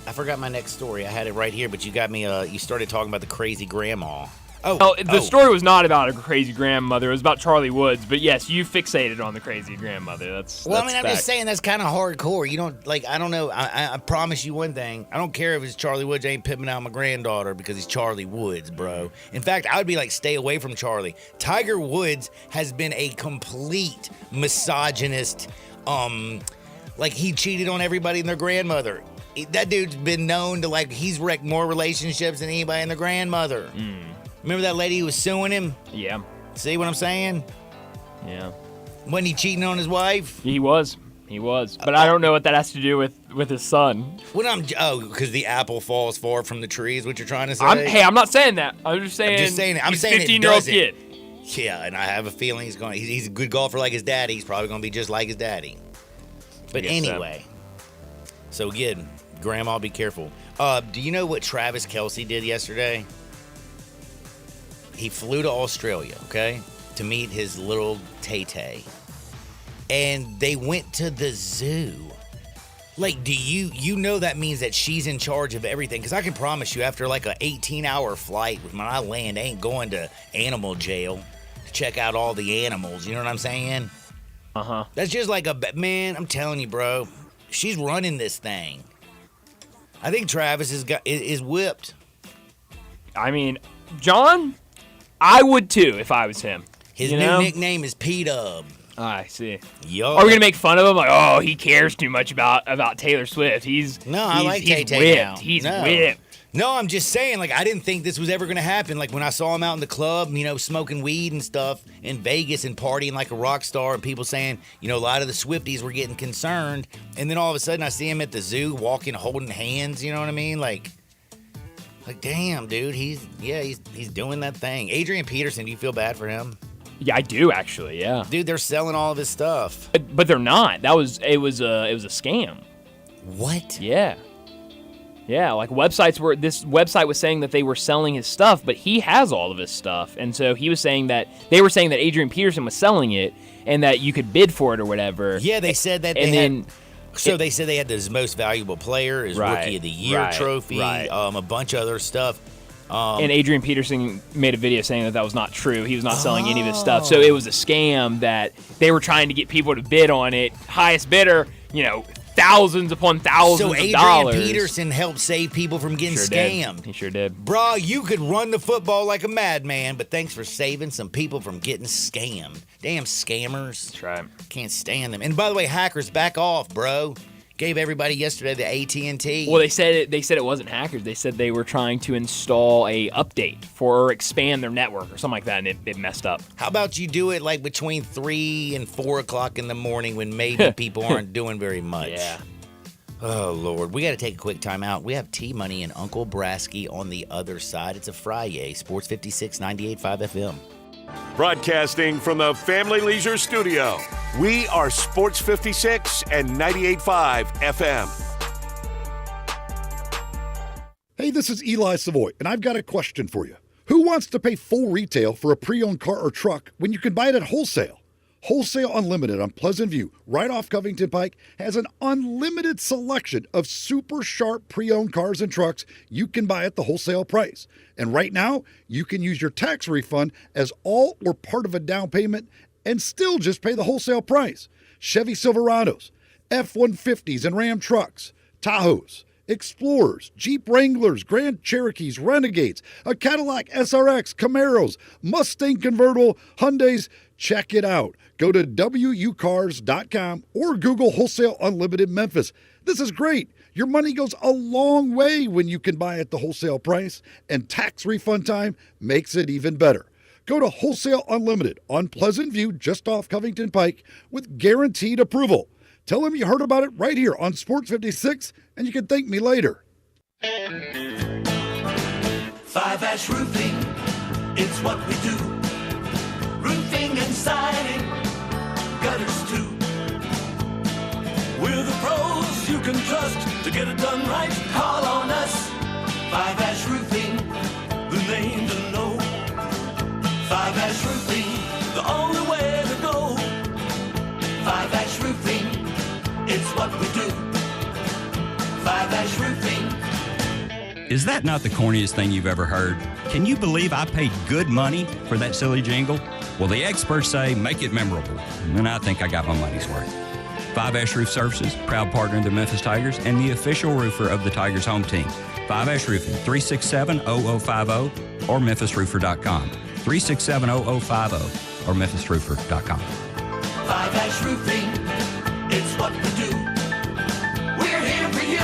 I forgot my next story. I had it right here, but you got me. You started talking about the crazy grandma. The story was not about a crazy grandmother. It was about Charlie Woods. But yes, you fixated on the crazy grandmother. That's Well, I mean, I'm fact. just saying that's kind of hardcore. You don't like. I don't know. I promise you one thing. I don't care if it's Charlie Woods. I ain't pimping out my granddaughter because he's Charlie Woods, bro. In fact, I would be like, stay away from Charlie. Tiger Woods has been a complete misogynist. Like he cheated on everybody and their grandmother. That dude's been known to he's wrecked more relationships than anybody and their grandmother. Remember that lady who was suing him? Yeah. See what I'm saying? Yeah. Wasn't he cheating on his wife? He was. But I don't know what that has to do with his son. Because the apple falls far from the tree is what you're trying to say? I'm not saying that. I'm just saying. I'm he's saying a it 15-year-old doesn't. kid. Yeah, and I have a feeling he's a good golfer like his daddy. He's probably going to be just like his daddy. But guess anyway. So again, Grandma, be careful. Do you know what Travis Kelce did yesterday? He flew to Australia, okay, to meet his little Tay-Tay. And they went to the zoo. Like, do you know that means that she's in charge of everything? Because I can promise you, after like an 18-hour flight, when I land, I ain't going to animal jail to check out all the animals. You know what I'm saying? Uh-huh. That's just like man, I'm telling you, bro. She's running this thing. I think Travis is whipped. I mean, John, I would too if I was him. His new nickname is P-Dub. I see. Yo. Are we gonna make fun of him? Like, oh, he cares too much about Taylor Swift. I like Tay-Tay whipped. now. He's whipped. No, I'm just saying, I didn't think this was ever going to happen. Like, when I saw him out in the club, smoking weed and stuff in Vegas and partying like a rock star, and people saying, a lot of the Swifties were getting concerned. And then all of a sudden, I see him at the zoo walking, holding hands, you know what I mean? Like damn, dude, he's doing that thing. Adrian Peterson, do you feel bad for him? Yeah, I do actually. Yeah, dude, they're selling all of his stuff, but they're not. It was a scam. What? Yeah. Yeah, like this website was saying that they were selling his stuff, but he has all of his stuff. And so they were saying that Adrian Peterson was selling it and that you could bid for it or whatever. Yeah, they said that. They said they had his most valuable player, his Rookie of the Year trophy, a bunch of other stuff. And Adrian Peterson made a video saying that was not true. He was not selling any of his stuff. So it was a scam that they were trying to get people to bid on it. Highest bidder, thousands upon thousands of dollars. So Adrian Peterson helped save people from getting scammed. He sure did. Bro, you could run the football like a madman, but thanks for saving some people from getting scammed. Damn scammers. That's right. Can't stand them. And by the way, hackers, back off, bro. Gave everybody yesterday the AT&T. Well, they said it wasn't hackers. They said they were trying to install a update or expand their network or something like that, and it messed up. How about you do it like between 3 and 4 o'clock in the morning when maybe people aren't doing very much? Yeah. Oh, Lord. We got to take a quick time out. We have T-Money and Uncle Brasky on the other side. It's a Friday. Sports 56, 98.5 FM. Broadcasting from the Family Leisure Studio, we are Sports 56 and 98.5 FM. Hey, this is Eli Savoy, and I've got a question for you. Who wants to pay full retail for a pre-owned car or truck when you can buy it at wholesale? Wholesale Unlimited on Pleasant View, right off Covington Pike, has an unlimited selection of super sharp pre-owned cars and trucks you can buy at the wholesale price. And right now, you can use your tax refund as all or part of a down payment and still just pay the wholesale price. Chevy Silverados, F-150s and Ram trucks, Tahoes, Explorers, Jeep Wranglers, Grand Cherokees, Renegades, a Cadillac SRX, Camaros, Mustang convertible, Hyundais. Check it out. Go to wucars.com or Google Wholesale Unlimited Memphis. This is great. Your money goes a long way when you can buy at the wholesale price, and tax refund time makes it even better. Go to Wholesale Unlimited on Pleasant View, just off Covington Pike, with guaranteed approval. Tell them you heard about it right here on Sports 56, and you can thank me later. 5-Ash Roofing, it's what we do. Roofing and siding, gutters too. We're the pros you can trust to get it done right. Call on us. 5-Ash Roofing, the name to know. 5-Ash Roofing, the only way to go. 5-Ash Roofing, it's what we do. 5-Ash Roofing. Is that not the corniest thing you've ever heard? Can you believe I paid good money for that silly jingle? Well, the experts say make it memorable, and I think I got my money's worth. 5-Ash Roof Services, proud partner of the Memphis Tigers and the official roofer of the Tigers home team. 5-Ash Roofing, 367-0050 or memphisroofer.com. 367-0050 or memphisroofer.com. 5-Ash Roofing, it's what we do. We're here for you.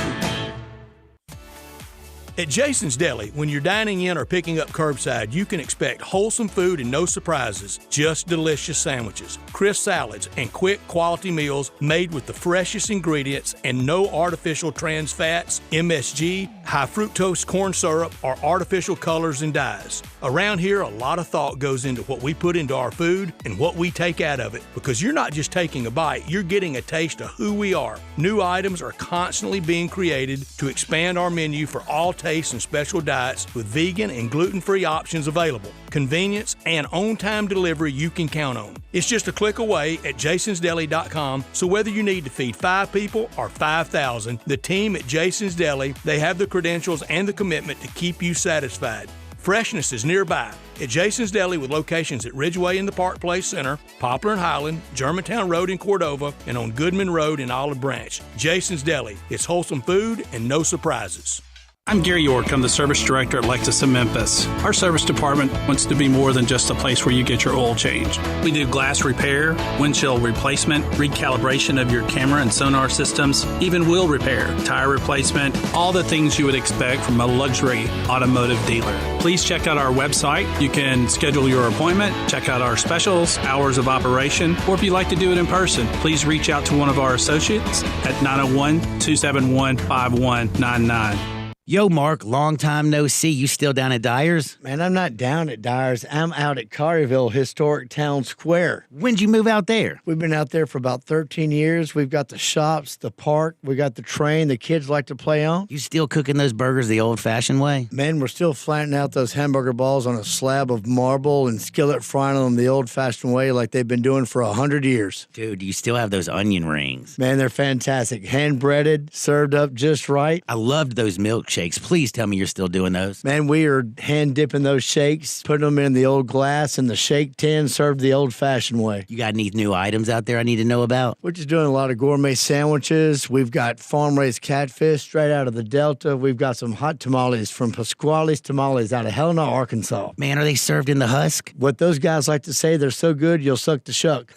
At Jason's Deli, when you're dining in or picking up curbside, you can expect wholesome food and no surprises, just delicious sandwiches, crisp salads, and quick quality meals made with the freshest ingredients and no artificial trans fats, MSG, high fructose corn syrup, or artificial colors and dyes. Around here, a lot of thought goes into what we put into our food and what we take out of it, because you're not just taking a bite, you're getting a taste of who we are. New items are constantly being created to expand our menu for all tastes and special diets with vegan and gluten-free options available. Convenience and on-time delivery you can count on. It's just a click away at jasonsdeli.com, so whether you need to feed 5 people or 5,000, the team at Jason's Deli, they have the credentials and the commitment to keep you satisfied. Freshness is nearby at Jason's Deli with locations at Ridgeway in the Park Place Center, Poplar and Highland, Germantown Road in Cordova, and on Goodman Road in Olive Branch. Jason's Deli. It's wholesome food and no surprises. I'm Gary York. I'm the service director at Lexus of Memphis. Our service department wants to be more than just a place where you get your oil changed. We do glass repair, windshield replacement, recalibration of your camera and sonar systems, even wheel repair, tire replacement, all the things you would expect from a luxury automotive dealer. Please check out our website. You can schedule your appointment, check out our specials, hours of operation, or if you'd like to do it in person, please reach out to one of our associates at 901-271-5199. Yo, Mark, long time no see. You still down at Dyer's? Man, I'm not down at Dyer's. I'm out at Collierville Historic Town Square. When'd you move out there? We've been out there for about 13 years. We've got the shops, the park, we got the train the kids like to play on. You still cooking those burgers the old-fashioned way? Man, we're still flattening out those hamburger balls on a slab of marble and skillet frying them the old-fashioned way like they've been doing for 100 years. Dude, you still have those onion rings. Man, they're fantastic. Hand-breaded, served up just right. I loved those milkshakes. Please tell me you're still doing those. Man, we are hand-dipping those shakes, putting them in the old glass in the shake tin, served the old-fashioned way. You got any new items out there I need to know about? We're just doing a lot of gourmet sandwiches. We've got farm-raised catfish straight out of the Delta. We've got some hot tamales from Pasquale's Tamales out of Helena, Arkansas. Man, are they served in the husk? What those guys like to say, they're so good, you'll suck the shuck.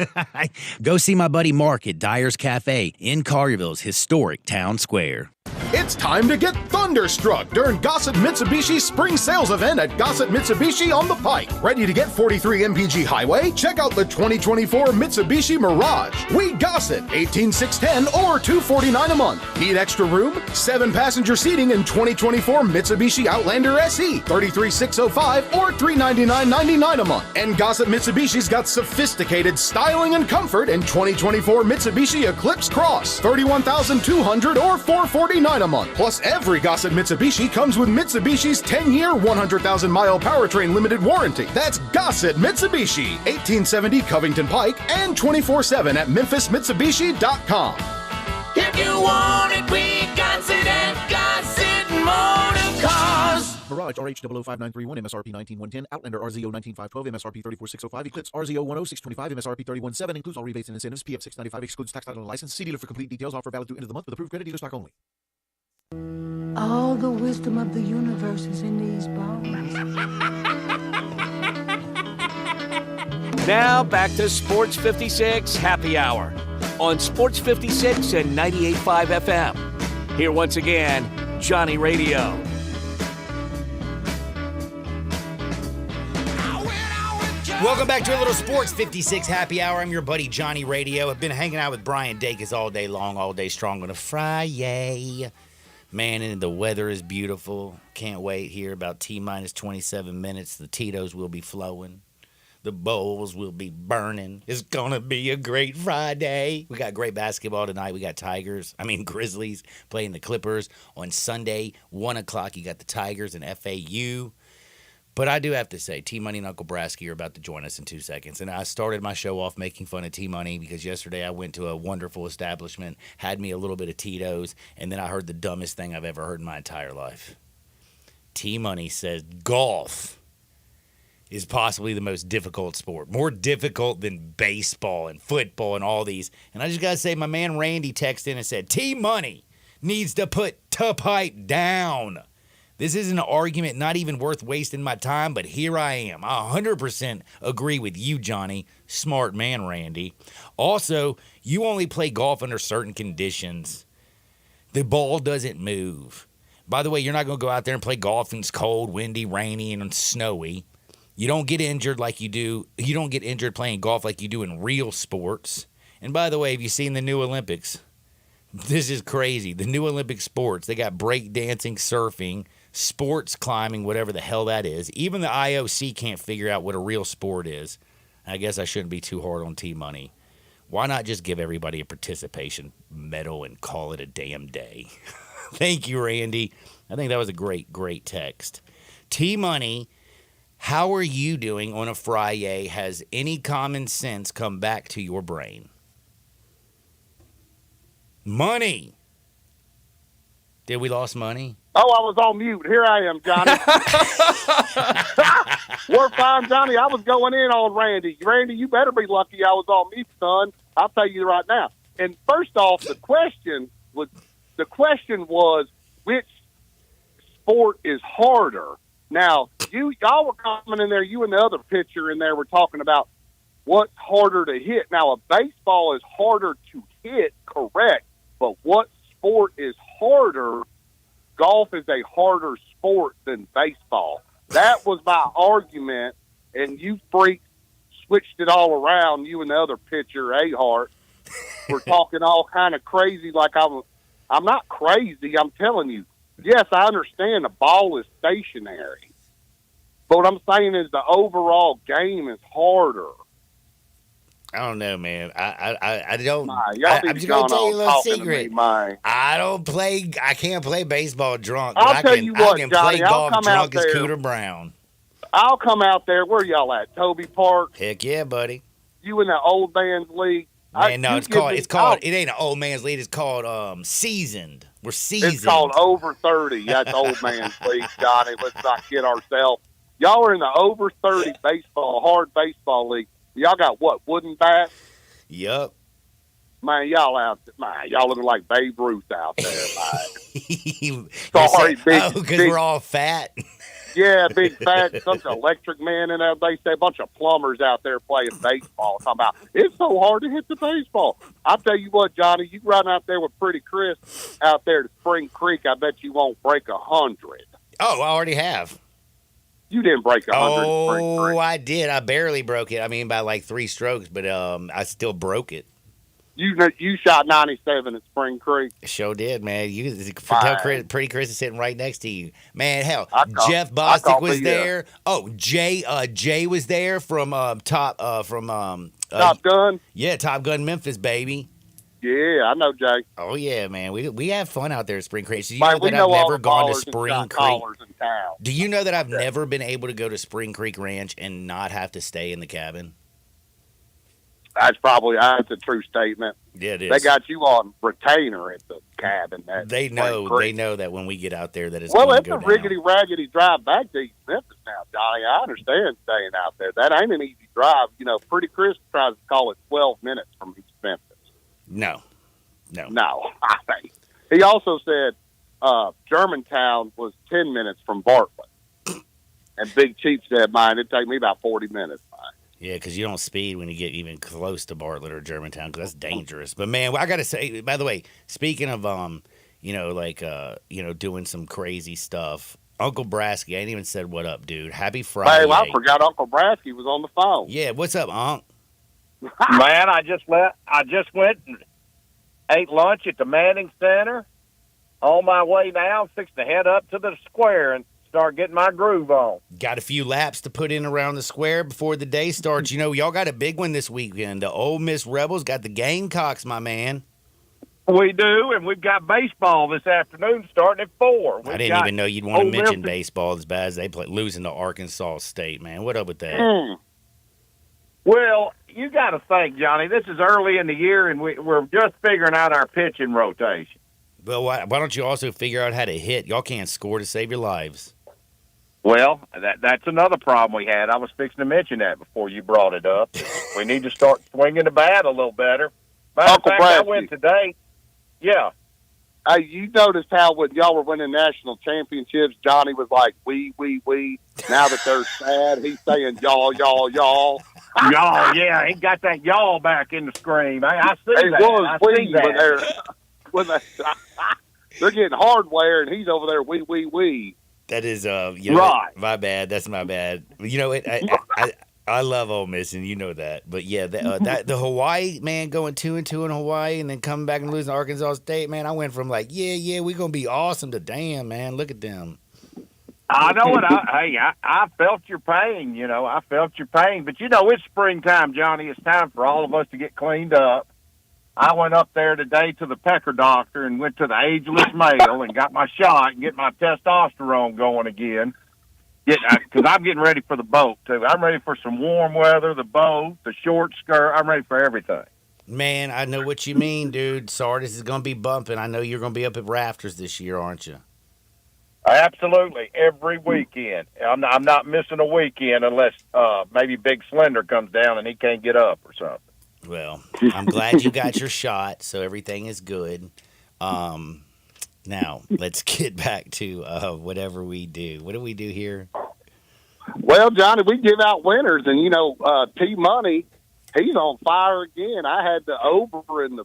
Go see my buddy Mark at Dyer's Cafe in Collierville's historic town square. It's time to get thunderstruck during Gossett Mitsubishi's spring sales event at Gossett Mitsubishi on the Pike. Ready to get 43 MPG Highway? Check out the 2024 Mitsubishi Mirage. We Gossett, $18,610 or $249 a month. Need extra room? 7-passenger seating in 2024 Mitsubishi Outlander SE, $33,605 or $399.99 a month. And Gossett Mitsubishi's got sophisticated styling and comfort in 2024 Mitsubishi Eclipse Cross, $31,200 or $449 a month. Plus, every Gossett Mitsubishi comes with Mitsubishi's 10-year, 100,000-mile powertrain limited warranty. That's Gossett Mitsubishi, 1870 Covington Pike, and 24/7 at memphismitsubishi.com. If you want it, we got it at Gossett Motor Cars. Mirage RH00591 MSRP 19110, Outlander RZO 19512 MSRP 34605, Eclipse RZO 10625 MSRP 317, includes all rebates and incentives. PF 695 excludes tax title and license. See dealer for complete details. Offer valid through end of the month with approved credit dealer stock only. All the wisdom of the universe is in these bones. Now back to Sports 56 Happy Hour on Sports 56 and 98.5 FM. Here once again, Johnny Radio. Welcome back to a little Sports 56 Happy Hour. I'm your buddy Johnny Radio. I've been hanging out with Brian Dacus all day long, all day strong on a Friday. Man, and the weather is beautiful. Can't wait here. About T-minus 27 minutes. The Tito's will be flowing. The bowls will be burning. It's going to be a great Friday. We got great basketball tonight. We got Grizzlies playing the Clippers. On Sunday, 1 o'clock, you got the Tigers and FAU. But I do have to say, T-Money and Uncle Brasky are about to join us in 2 seconds. And I started my show off making fun of T-Money because yesterday I went to a wonderful establishment, had me a little bit of Tito's, and then I heard the dumbest thing I've ever heard in my entire life. T-Money says golf is possibly the most difficult sport, more difficult than baseball and football and all these. And I just got to say, my man Randy texted in and said, T-Money needs to put pipe down. This isn't an argument not even worth wasting my time, but here I am. I 100% agree with you, Johnny. Smart man, Randy. Also, you only play golf under certain conditions. The ball doesn't move. By the way, you're not going to go out there and play golf and it's cold, windy, rainy, and snowy. You don't get injured like you do. You don't get injured playing golf like you do in real sports. And by the way, have you seen the new Olympics? This is crazy. The new Olympic sports, they got break dancing, surfing, sports climbing, whatever the hell that is. Even the IOC can't figure out what a real sport is. I guess I shouldn't be too hard on T-Money. Why not just give everybody a participation medal and call it a damn day? Thank you, Randy. I think that was a great, great text. T-Money, how are you doing on a Friday? Has any common sense come back to your brain? Money. Did we lost money? Oh, I was on mute. Here I am, Johnny. We're fine, Johnny. I was going in on Randy. Randy, you better be lucky I was on mute, son. I'll tell you right now. And first off, the question was which sport is harder? Now, y'all were coming in there, you and the other pitcher in there were talking about what's harder to hit. Now, a baseball is harder to hit, correct, but what sport is harder? Golf is a harder sport than baseball. That was my argument, and you freaks switched it all around. You and the other pitcher, A-Hart, were talking all kind of crazy like I'm not crazy. I'm telling you, yes, I understand the ball is stationary. But what I'm saying is the overall game is harder. I don't know, man. I don't. I'm just gonna tell you a little secret. I can't play baseball drunk. I'll tell you what, I can Johnny, play I'll golf come drunk out as there. Cooter Brown. I'll come out there. Where y'all at? Toby Park? Heck yeah, buddy. You in the old man's league? Man, no, it's called. It ain't an old man's league. It's called seasoned. We're seasoned. It's called over 30. That's old man's league, Johnny. Let's not kid ourselves. Y'all are in the over 30 baseball, hard baseball league. Y'all got what? Wooden bats? Yup. Man, y'all looking like Babe Ruth out there, man. Sorry, because we're all fat. Yeah, big fat, bunch of electric men in there. They say a bunch of plumbers out there playing baseball. Talking about it's so hard to hit the baseball. I'll tell you what, Johnny, you run out there with Pretty Chris out there to Spring Creek. I bet you won't break 100. Oh, I already have. You didn't break 100. Oh, I did. I barely broke it. I mean, by like 3 strokes, but I still broke it. You shot 97 at Spring Creek. Sure did, man. Tell Pretty Chris is sitting right next to you, man. Hell, Jeff Bostic was there. Oh, Jay was there from Top Gun. Yeah, Top Gun Memphis, baby. Yeah, I know Jay. Oh yeah, man. We have fun out there at Spring Creek. So you know that I've never gone to Spring Creek. In town. Do you know that I've never been able to go to Spring Creek Ranch and not have to stay in the cabin? That's a true statement. Yeah, it is. They got you on retainer at the cabin. They know that when we get out there that it's well, going it's to go a down. riggedy raggedy drive back to East Memphis now, Johnny. I understand staying out there. That ain't an easy drive. You know, Pretty Chris tries to call it 12 minutes from East Memphis. No. I think he also said Germantown was 10 minutes from Bartlett, and Big Chief said, "Mine, it'd take me about 40 minutes." Yeah, because you don't speed when you get even close to Bartlett or Germantown, because that's dangerous. But man, I gotta say, by the way, speaking of doing some crazy stuff, Uncle Brasky, I ain't even said what up, dude. Happy Friday. Hey, well, I forgot Uncle Brasky was on the phone. Yeah, what's up, Unc? Man, I just went and ate lunch at the Manning Center. On my way now, fixing to head up to the square and start getting my groove on. Got a few laps to put in around the square before the day starts. You know, y'all got a big one this weekend. The Ole Miss Rebels got the Gamecocks, my man. We do, and we've got baseball this afternoon starting at 4. I didn't even know you'd want to mention baseball as bad as they play, losing to Arkansas State, man. What up with that? Well, you got to think, Johnny, this is early in the year, and we're just figuring out our pitching rotation. Well, why don't you also figure out how to hit? Y'all can't score to save your lives. Well, that's another problem we had. I was fixing to mention that before you brought it up. We need to start swinging the bat a little better. Matter of fact, I went today. Yeah. Hey, you noticed how when y'all were winning national championships, Johnny was like, we. Now that they're sad, he's saying y'all. Y'all, yeah. He got that y'all back in the scream. I see it that. Was I see that. When they're getting hardware, and he's over there, we. That is, right. My bad. That's my bad. You know, I love Ole Miss, and you know that. But yeah, the Hawaii man going 2-2 in Hawaii, and then coming back and losing to Arkansas State, man. I went from like, yeah, we're gonna be awesome to damn, man. Look at them. I know it. I felt your pain. You know, I felt your pain. But you know, it's springtime, Johnny. It's time for all of us to get cleaned up. I went up there today to the pecker doctor and went to the ageless male and got my shot and get my testosterone going again. Because I'm getting ready for the boat, too. I'm ready for some warm weather, the boat, the short skirt. I'm ready for everything. Man, I know what you mean, dude. Sardis is going to be bumping. I know you're going to be up at Rafters this year, aren't you? Absolutely. Every weekend. I'm not missing a weekend unless maybe Big Slender comes down and he can't get up or something. Well, I'm glad you got your shot, so everything is good. Now, let's get back to whatever we do. What do we do here? Well, Johnny, we give out winners, and you know, T-Money, he's on fire again. I had the over in the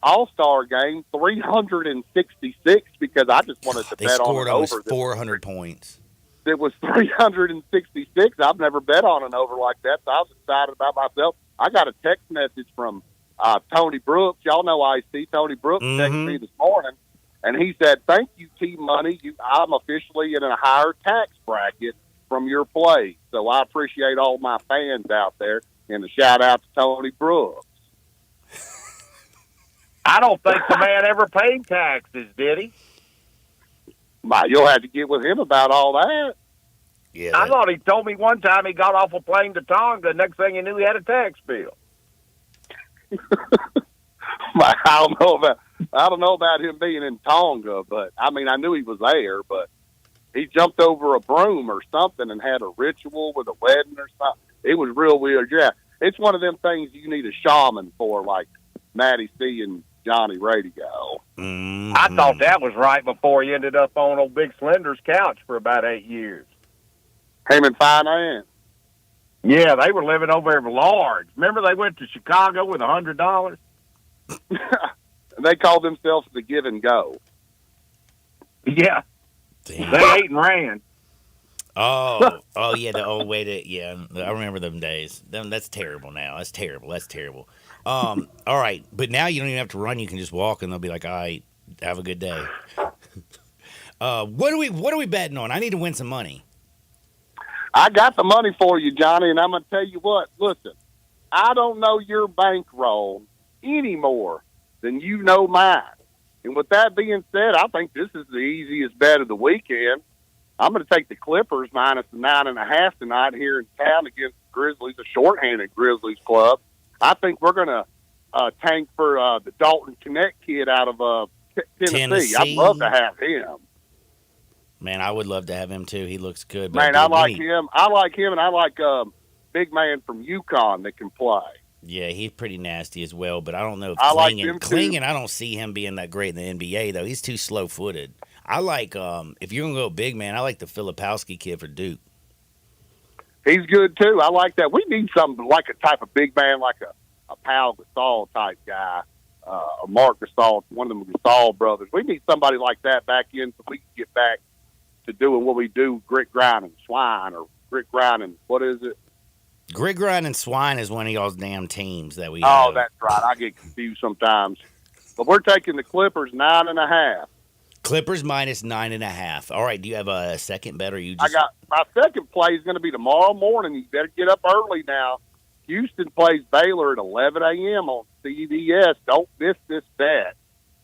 All-Star game, 366, because I just wanted to bet on an an over. over. 400 points. It was 366. I've never bet on an over like that, so I was excited about myself. I got a text message from Tony Brooks. Y'all know IC. Tony Brooks texted me this morning, and he said, "Thank you, T-Money. I'm officially in a higher tax bracket from your play. So I appreciate all my fans out there, and a shout-out to Tony Brooks." I don't think the man ever paid taxes, did he? You'll have to get with him about all that. Yeah, I thought he told me one time he got off a plane to Tonga. Next thing he knew, he had a tax bill. I don't know about him being in Tonga, but I mean, I knew he was there. But he jumped over a broom or something and had a ritual with a wedding or something. It was real weird. Yeah, it's one of them things you need a shaman for, like Matty C and Johnny Radio. Mm-hmm. I thought that was right before he ended up on old Big Slender's couch for about 8 years. Him and Finance. Yeah, they were living over there large. Remember they went to Chicago with $100? They called themselves the Give and Go. Yeah. Damn. They ate and ran. Oh, yeah, the old way to, yeah, I remember them days. That's terrible now. That's terrible. All right, but now you don't even have to run. You can just walk, and they'll be like, all right, have a good day. What are we betting on? I need to win some money. I got the money for you, Johnny, and I'm going to tell you what. Listen, I don't know your bankroll any more than you know mine. And with that being said, I think this is the easiest bet of the weekend. I'm going to take the Clippers minus the 9.5 tonight here in town against the Grizzlies, a shorthanded Grizzlies club. I think we're going to tank for the Dalton Connect kid out of Tennessee. I'd love to have him. Man, I would love to have him too. He looks good. Man, I like him. I like him, and I like big man from UConn that can play. Yeah, he's pretty nasty as well, but I don't know if I like him Klingon, I don't see him being that great in the NBA, though. He's too slow-footed. I like, if you're going to go big man, I like the Filipowski kid for Duke. He's good, too. I like that. We need something like a type of big man, like a Pau Gasol type guy, a Mark Gasol, one of them Gasol brothers. We need somebody like that back in so we can get back to doing what we do, grit, grind, and swine, or grit, grind, and what is it? Grit, grind, and swine is one of y'all's damn teams that we Oh, have. that's right. I get confused sometimes. But we're taking the Clippers 9.5. Clippers minus 9.5. All right, do you have a second bet, or you I just... got my second play is going to be tomorrow morning. You better get up early now. Houston plays Baylor at 11 a.m. on CBS. Don't miss this bet.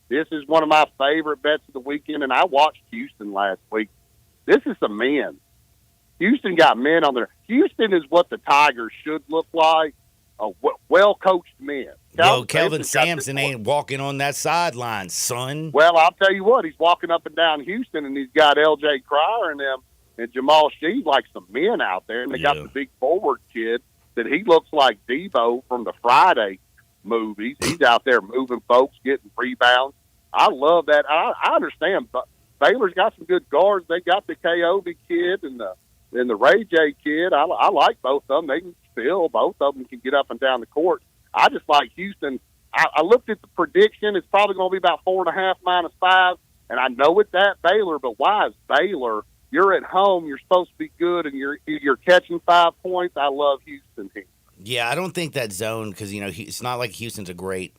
This is one of my favorite bets of the weekend, and I watched Houston last week. This is some men. Houston got men on there. Houston is what the Tigers should look like, well-coached men. Kelvin Sampson ain't walking on that sideline, son. Well, I'll tell you what, he's walking up and down Houston, and he's got L.J. Cryer and them and Jamal Sheed like some men out there, and they got the big forward kid that he looks like Devo from the Friday movies. He's out there moving folks, getting rebounds. I love that. I understand, but Baylor's got some good guards. They got the Kobe kid and the Ray J kid. I like both of them. They can still, both of them can get up and down the court. I just like Houston. I looked at the prediction. It's probably going to be about 4.5 minus 5. And I know it's at Baylor, but why is Baylor? You're at home. You're supposed to be good, and you're catching 5 points. I love Houston here. Yeah, I don't think that zone, because, it's not like Houston's a great,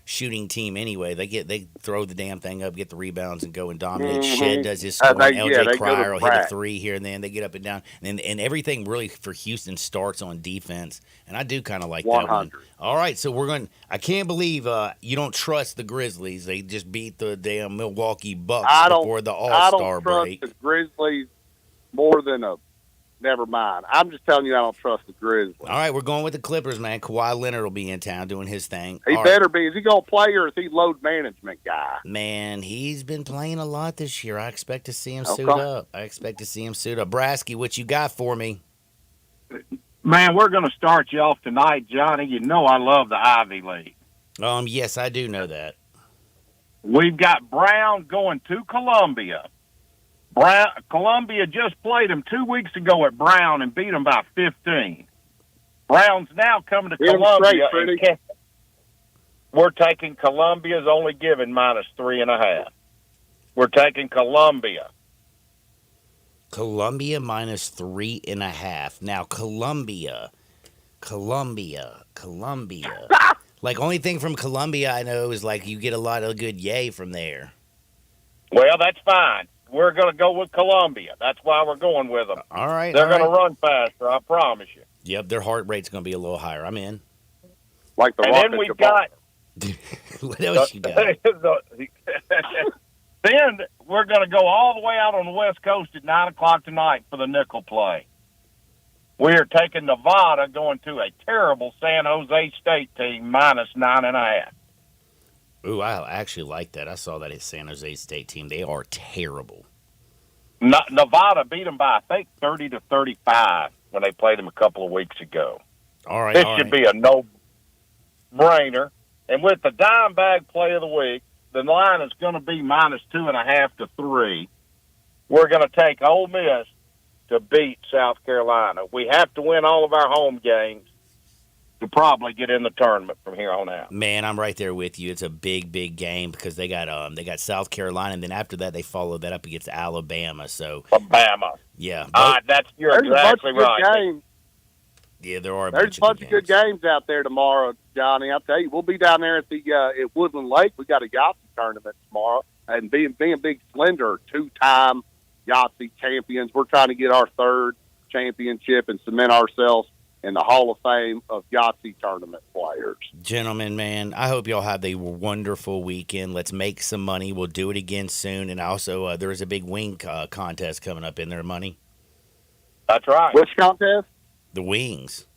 shooting team anyway. They throw the damn thing up, get the rebounds, and go and dominate. Mm-hmm. Shed does his scoring. LJ Cryer will hit a crack. 3 here and then. They get up and down. And everything really for Houston starts on defense. And I do kind of like that one. 100. All right, so I can't believe you don't trust the Grizzlies. They just beat the damn Milwaukee Bucks before the All-Star break. I don't trust the Grizzlies more than never mind. I'm just telling you I don't trust the Grizzlies. All right, we're going with the Clippers, man. Kawhi Leonard will be in town doing his thing. He All better right. be. Is he going to play, or is he load management guy? Man, he's been playing a lot this year. I expect to see him Okay. suit up. Brasky, what you got for me? Man, we're going to start you off tonight, Johnny. You know I love the Ivy League. Yes, I do know that. We've got Brown going to Columbia. Columbia just played them 2 weeks ago at Brown and beat them by 15. Brown's now coming to Get 'em Columbia. straight, Freddie. We're taking Columbia's only given minus 3.5. We're taking Columbia. Columbia minus 3.5. Now, Columbia. Like, only thing from Columbia I know is, like, you get a lot of good yay from there. Well, that's fine. We're going to go with Columbia. That's why we're going with them. All right. They're going to run faster, I promise you. Yep, their heart rate's going to be a little higher. I'm in. Like the And then we've got... What else you got? Then we're going to go all the way out on the West Coast at 9 o'clock tonight for the nickel play. We are taking Nevada going to a terrible San Jose State team minus 9.5. Ooh, I actually like that. I saw that at San Jose State team. They are terrible. Nevada beat them by, I think, 30-35 when they played them a couple of weeks ago. All right. This should be a no-brainer. And with the dime bag play of the week, the line is going to be minus 2.5 to 3. We're going to take Ole Miss to beat South Carolina. We have to win all of our home games to probably get in the tournament from here on out. Man, I'm right there with you. It's a big, big game because they got South Carolina, and then after that they followed that up against Alabama. So Alabama. Yeah. You're There's exactly a bunch of right. good games. Yeah, there are. There's a bunch of good games out there tomorrow, Johnny. I'll tell you, we'll be down there at Woodland Lake. We got a Yahtzee tournament tomorrow, and being Big Slender, 2-time Yahtzee champions. We're trying to get our 3rd championship and cement ourselves in the Hall of Fame of Yahtzee tournament players. Gentlemen, man, I hope y'all have a wonderful weekend. Let's make some money. We'll do it again soon. And also, there is a big wing contest coming up in there, money. That's right. Which contest? The wings.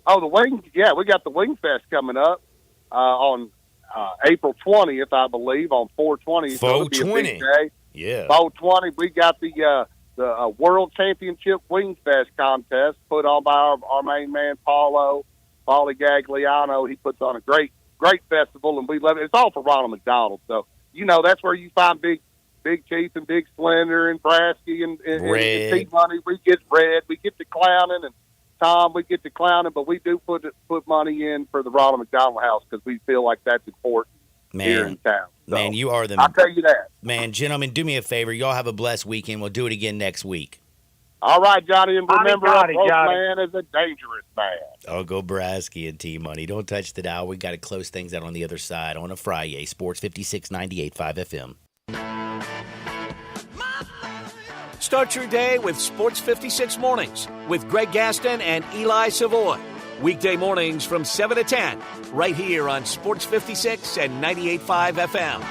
Oh, the wing. Yeah, we got the Wing Fest coming up on April 20th, I believe, on 420. So it'll be a big day. Yeah. 420. We got the World Championship Wing Fest contest put on by our main man, Paulie Gagliano. He puts on a great festival, and we love it. It's all for Ronald McDonald. So, that's where you find Big Chief and Big Slender and Brasky and T-Money. We get Red. We get the clowning, and Tom, we get to clowning, but we do put money in for the Ronald McDonald House because we feel like that's important here in town. So, man, you are the. I'll tell you that. Man, gentlemen, do me a favor. Y'all have a blessed weekend. We'll do it again next week. All right, Johnny, and remember, Johnny, a broke Johnny. man is a dangerous man. Oh, go Brasky and T-Money. Don't touch the dial. We got to close things out on the other side on a Friday. Sports 5698.5 FM. Start your day with Sports 56 Mornings with Greg Gaston and Eli Savoy. Weekday mornings from 7 to 10, right here on Sports 56 and 98.5 FM.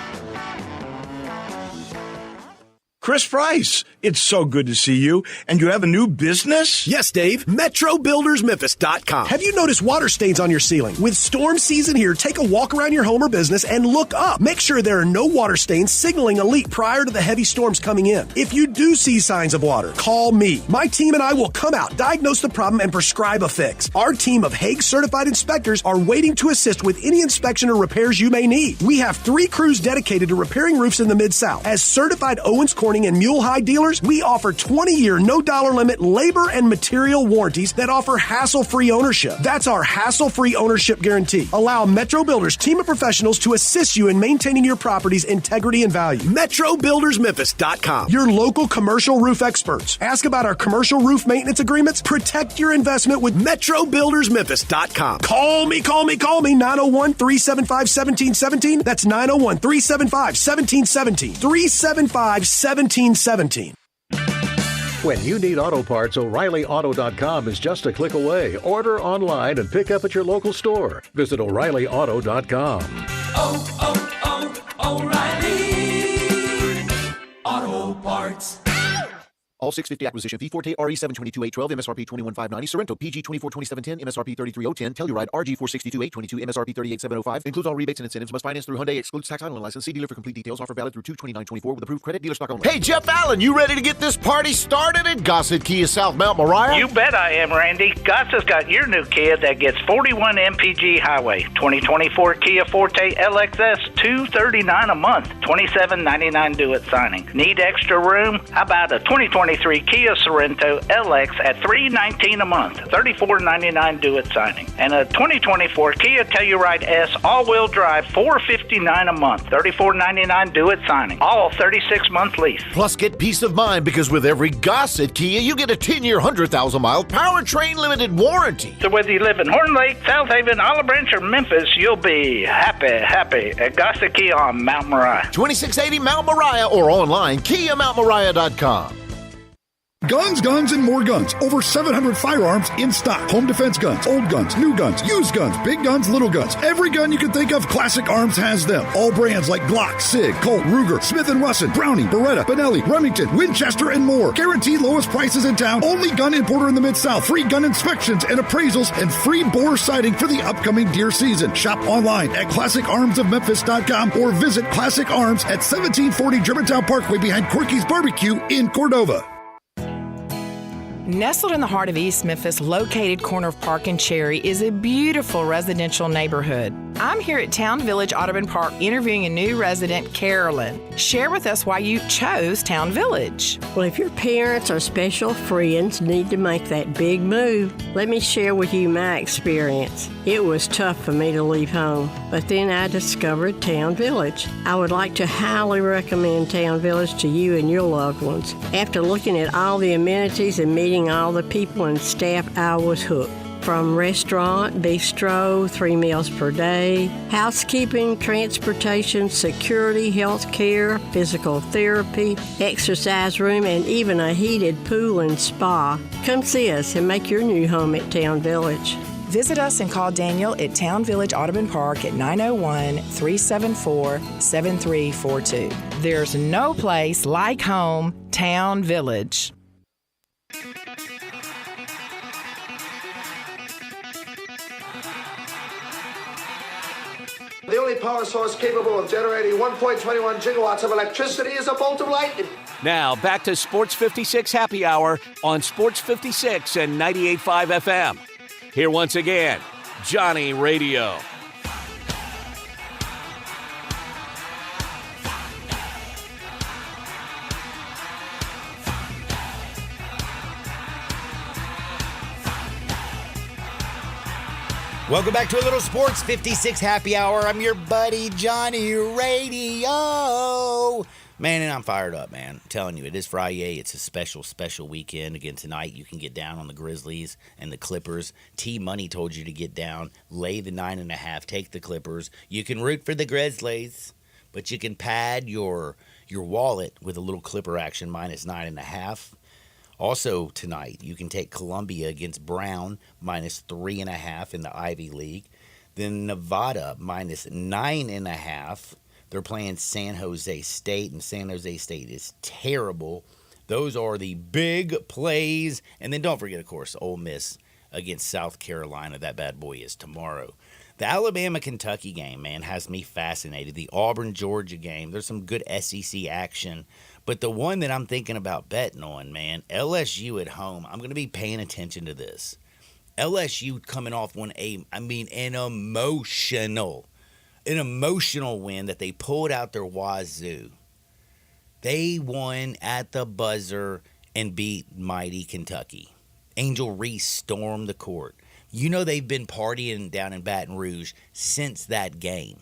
Chris Price, it's so good to see you. And you have a new business? Yes, Dave. MetroBuildersMemphis.com. Have you noticed water stains on your ceiling? With storm season here, take a walk around your home or business and look up. Make sure there are no water stains signaling a leak prior to the heavy storms coming in. If you do see signs of water, call me. My team and I will come out, diagnose the problem, and prescribe a fix. Our team of Hague certified inspectors are waiting to assist with any inspection or repairs you may need. We have 3 crews dedicated to repairing roofs in the Mid-South. As certified Owens Corning and Mule High dealers, we offer 20-year, no dollar limit labor and material warranties that offer hassle-free ownership. That's our hassle-free ownership guarantee. Allow Metro Builders team of professionals to assist you in maintaining your property's integrity and value. MetroBuildersMemphis.com. Your local commercial roof experts. Ask about our commercial roof maintenance agreements. Protect your investment with MetroBuildersMemphis.com. Call me, 901-375-1717. That's 901-375-1717. 375-1717. When you need auto parts, O'ReillyAuto.com is just a click away. Order online and pick up at your local store. Visit O'ReillyAuto.com. O'Reilly Auto Parts. All 650 acquisition fee, Forte RE722-812, MSRP 21,590, Sorrento PG 242710, MSRP 33,010, Telluride RG 462-822, MSRP 38,705. Includes all rebates and incentives. Must finance through Hyundai. Excludes tax, title, and license. See dealer for complete details. Offer valid through 2/29/24 with approved credit. Dealer stock only. Hey, Jeff Allen, you ready to get this party started at Gossett Kia South Mount Moriah? You bet I am, Randy. Gossett's got your new Kia that gets 41 MPG highway. 2024 Kia Forte LXS, $239 a month, $27.99 due at signing. Need extra room? How about a 2023 Kia Sorrento LX at $319 a month, $34.99 due at signing. And a 2024 Kia Telluride S all-wheel drive, $459 a month, $34.99 due at signing. All 36-month lease. Plus, get peace of mind because with every Gossett Kia, you get a 10-year, 100,000-mile powertrain limited warranty. So whether you live in Horn Lake, South Haven, Olive Branch, or Memphis, you'll be happy at Gossett Kia on Mount Moriah. 2680 Mount Moriah or online, KiaMountMoriah.com. Guns, guns, and more guns. Over 700 firearms in stock. Home defense guns, old guns, new guns, used guns, big guns, little guns. Every gun you can think of, Classic Arms has them. All brands like Glock, Sig, Colt, Ruger, Smith & Wesson, Browning, Beretta, Benelli, Remington, Winchester, and more. Guaranteed lowest prices in town. Only gun importer in the Mid-South. Free gun inspections and appraisals and free bore sighting for the upcoming deer season. Shop online at ClassicArmsOfMemphis.com or visit Classic Arms at 1740 Germantown Parkway behind Corky's Barbecue in Cordova. Nestled in the heart of East Memphis, located corner of Park and Cherry, is a beautiful residential neighborhood. I'm here at Town Village Audubon Park interviewing a new resident, Carolyn. Share with us why you chose Town Village. Well, if your parents or special friends need to make that big move, let me share with you my experience. It was tough for me to leave home, but then I discovered Town Village. I would like to highly recommend Town Village to you and your loved ones. After looking at all the amenities and meeting all the people and staff, I was hooked. From restaurant, bistro, 3 meals per day, housekeeping, transportation, security, health care, physical therapy, exercise room, and even a heated pool and spa. Come see us and make your new home at Town Village. Visit us and call Daniel at Town Village Audubon Park at 901-374-7342. There's no place like home, Town Village. The only power source capable of generating 1.21 gigawatts of electricity is a bolt of lightning. Now, back to Sports 56 Happy Hour on Sports 56 and 98.5 FM. Here once again, Johnny Radio. Welcome back to a little Sports 56 Happy Hour. I'm your buddy Johnny Radio. Man, and I'm fired up, man. I'm telling you, it is Friday. It's a special, special weekend. Again, tonight you can get down on the Grizzlies and the Clippers. T-Money told you to get down, lay the 9.5, take the Clippers. You can root for the Grizzlies, but you can pad your wallet with a little Clipper action minus 9.5. Also tonight, you can take Columbia against Brown minus 3.5 in the Ivy League. Then Nevada minus 9.5. They're playing San Jose State, and San Jose State is terrible. Those are the big plays. And then don't forget, of course, Ole Miss against South Carolina. That bad boy is tomorrow. The Alabama-Kentucky game, man, has me fascinated. The Auburn-Georgia game, there's some good SEC action. But the one that I'm thinking about betting on, man, LSU at home, I'm going to be paying attention to this. LSU coming off an emotional win that they pulled out their wazoo. They won at the buzzer and beat mighty Kentucky. Angel Reese stormed the court. You know they've been partying down in Baton Rouge since that game.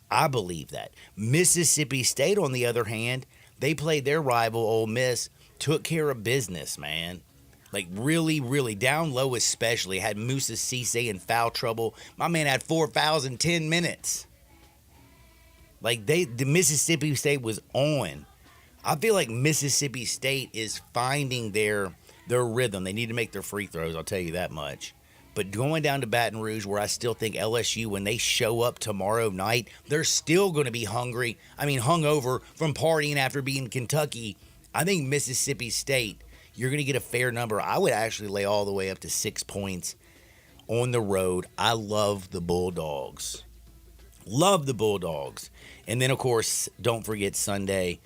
I believe that. Mississippi State, on the other hand, they played their rival, Ole Miss, took care of business, man. Like, really, really, down low especially. Had Moussa Cisse in foul trouble. My man had 4 fouls in 10 minutes. Like, the Mississippi State was on. I feel like Mississippi State is finding their rhythm. They need to make their free throws, I'll tell you that much. But going down to Baton Rouge, where I still think LSU, when they show up tomorrow night, they're still going to be hungover from partying after beating Kentucky. I think Mississippi State, you're going to get a fair number. I would actually lay all the way up to 6 points on the road. I love the Bulldogs. Love the Bulldogs. And then, of course, don't forget Sunday,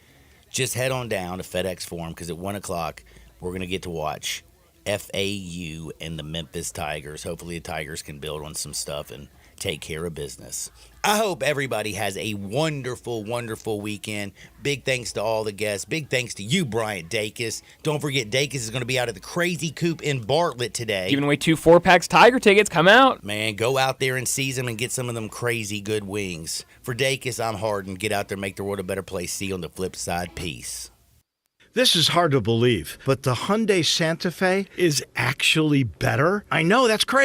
just head on down to FedEx Forum, because at 1 o'clock, we're going to get to watch FAU and the Memphis Tigers. Hopefully the Tigers can build on some stuff and take care of business. I hope everybody has a wonderful, wonderful weekend. Big thanks to all the guests. Big thanks to you, Bryant Dacus. Don't forget, Dacus is going to be out at the Crazy Coop in Bartlett today. Giving away 2 4-packs Tiger tickets. Come out. Man, go out there and seize them and get some of them crazy good wings. For Dacus, I'm Harden. Get out there, make the world a better place. See you on the flip side. Peace. This is hard to believe, but the Hyundai Santa Fe is actually better? I know, that's crazy.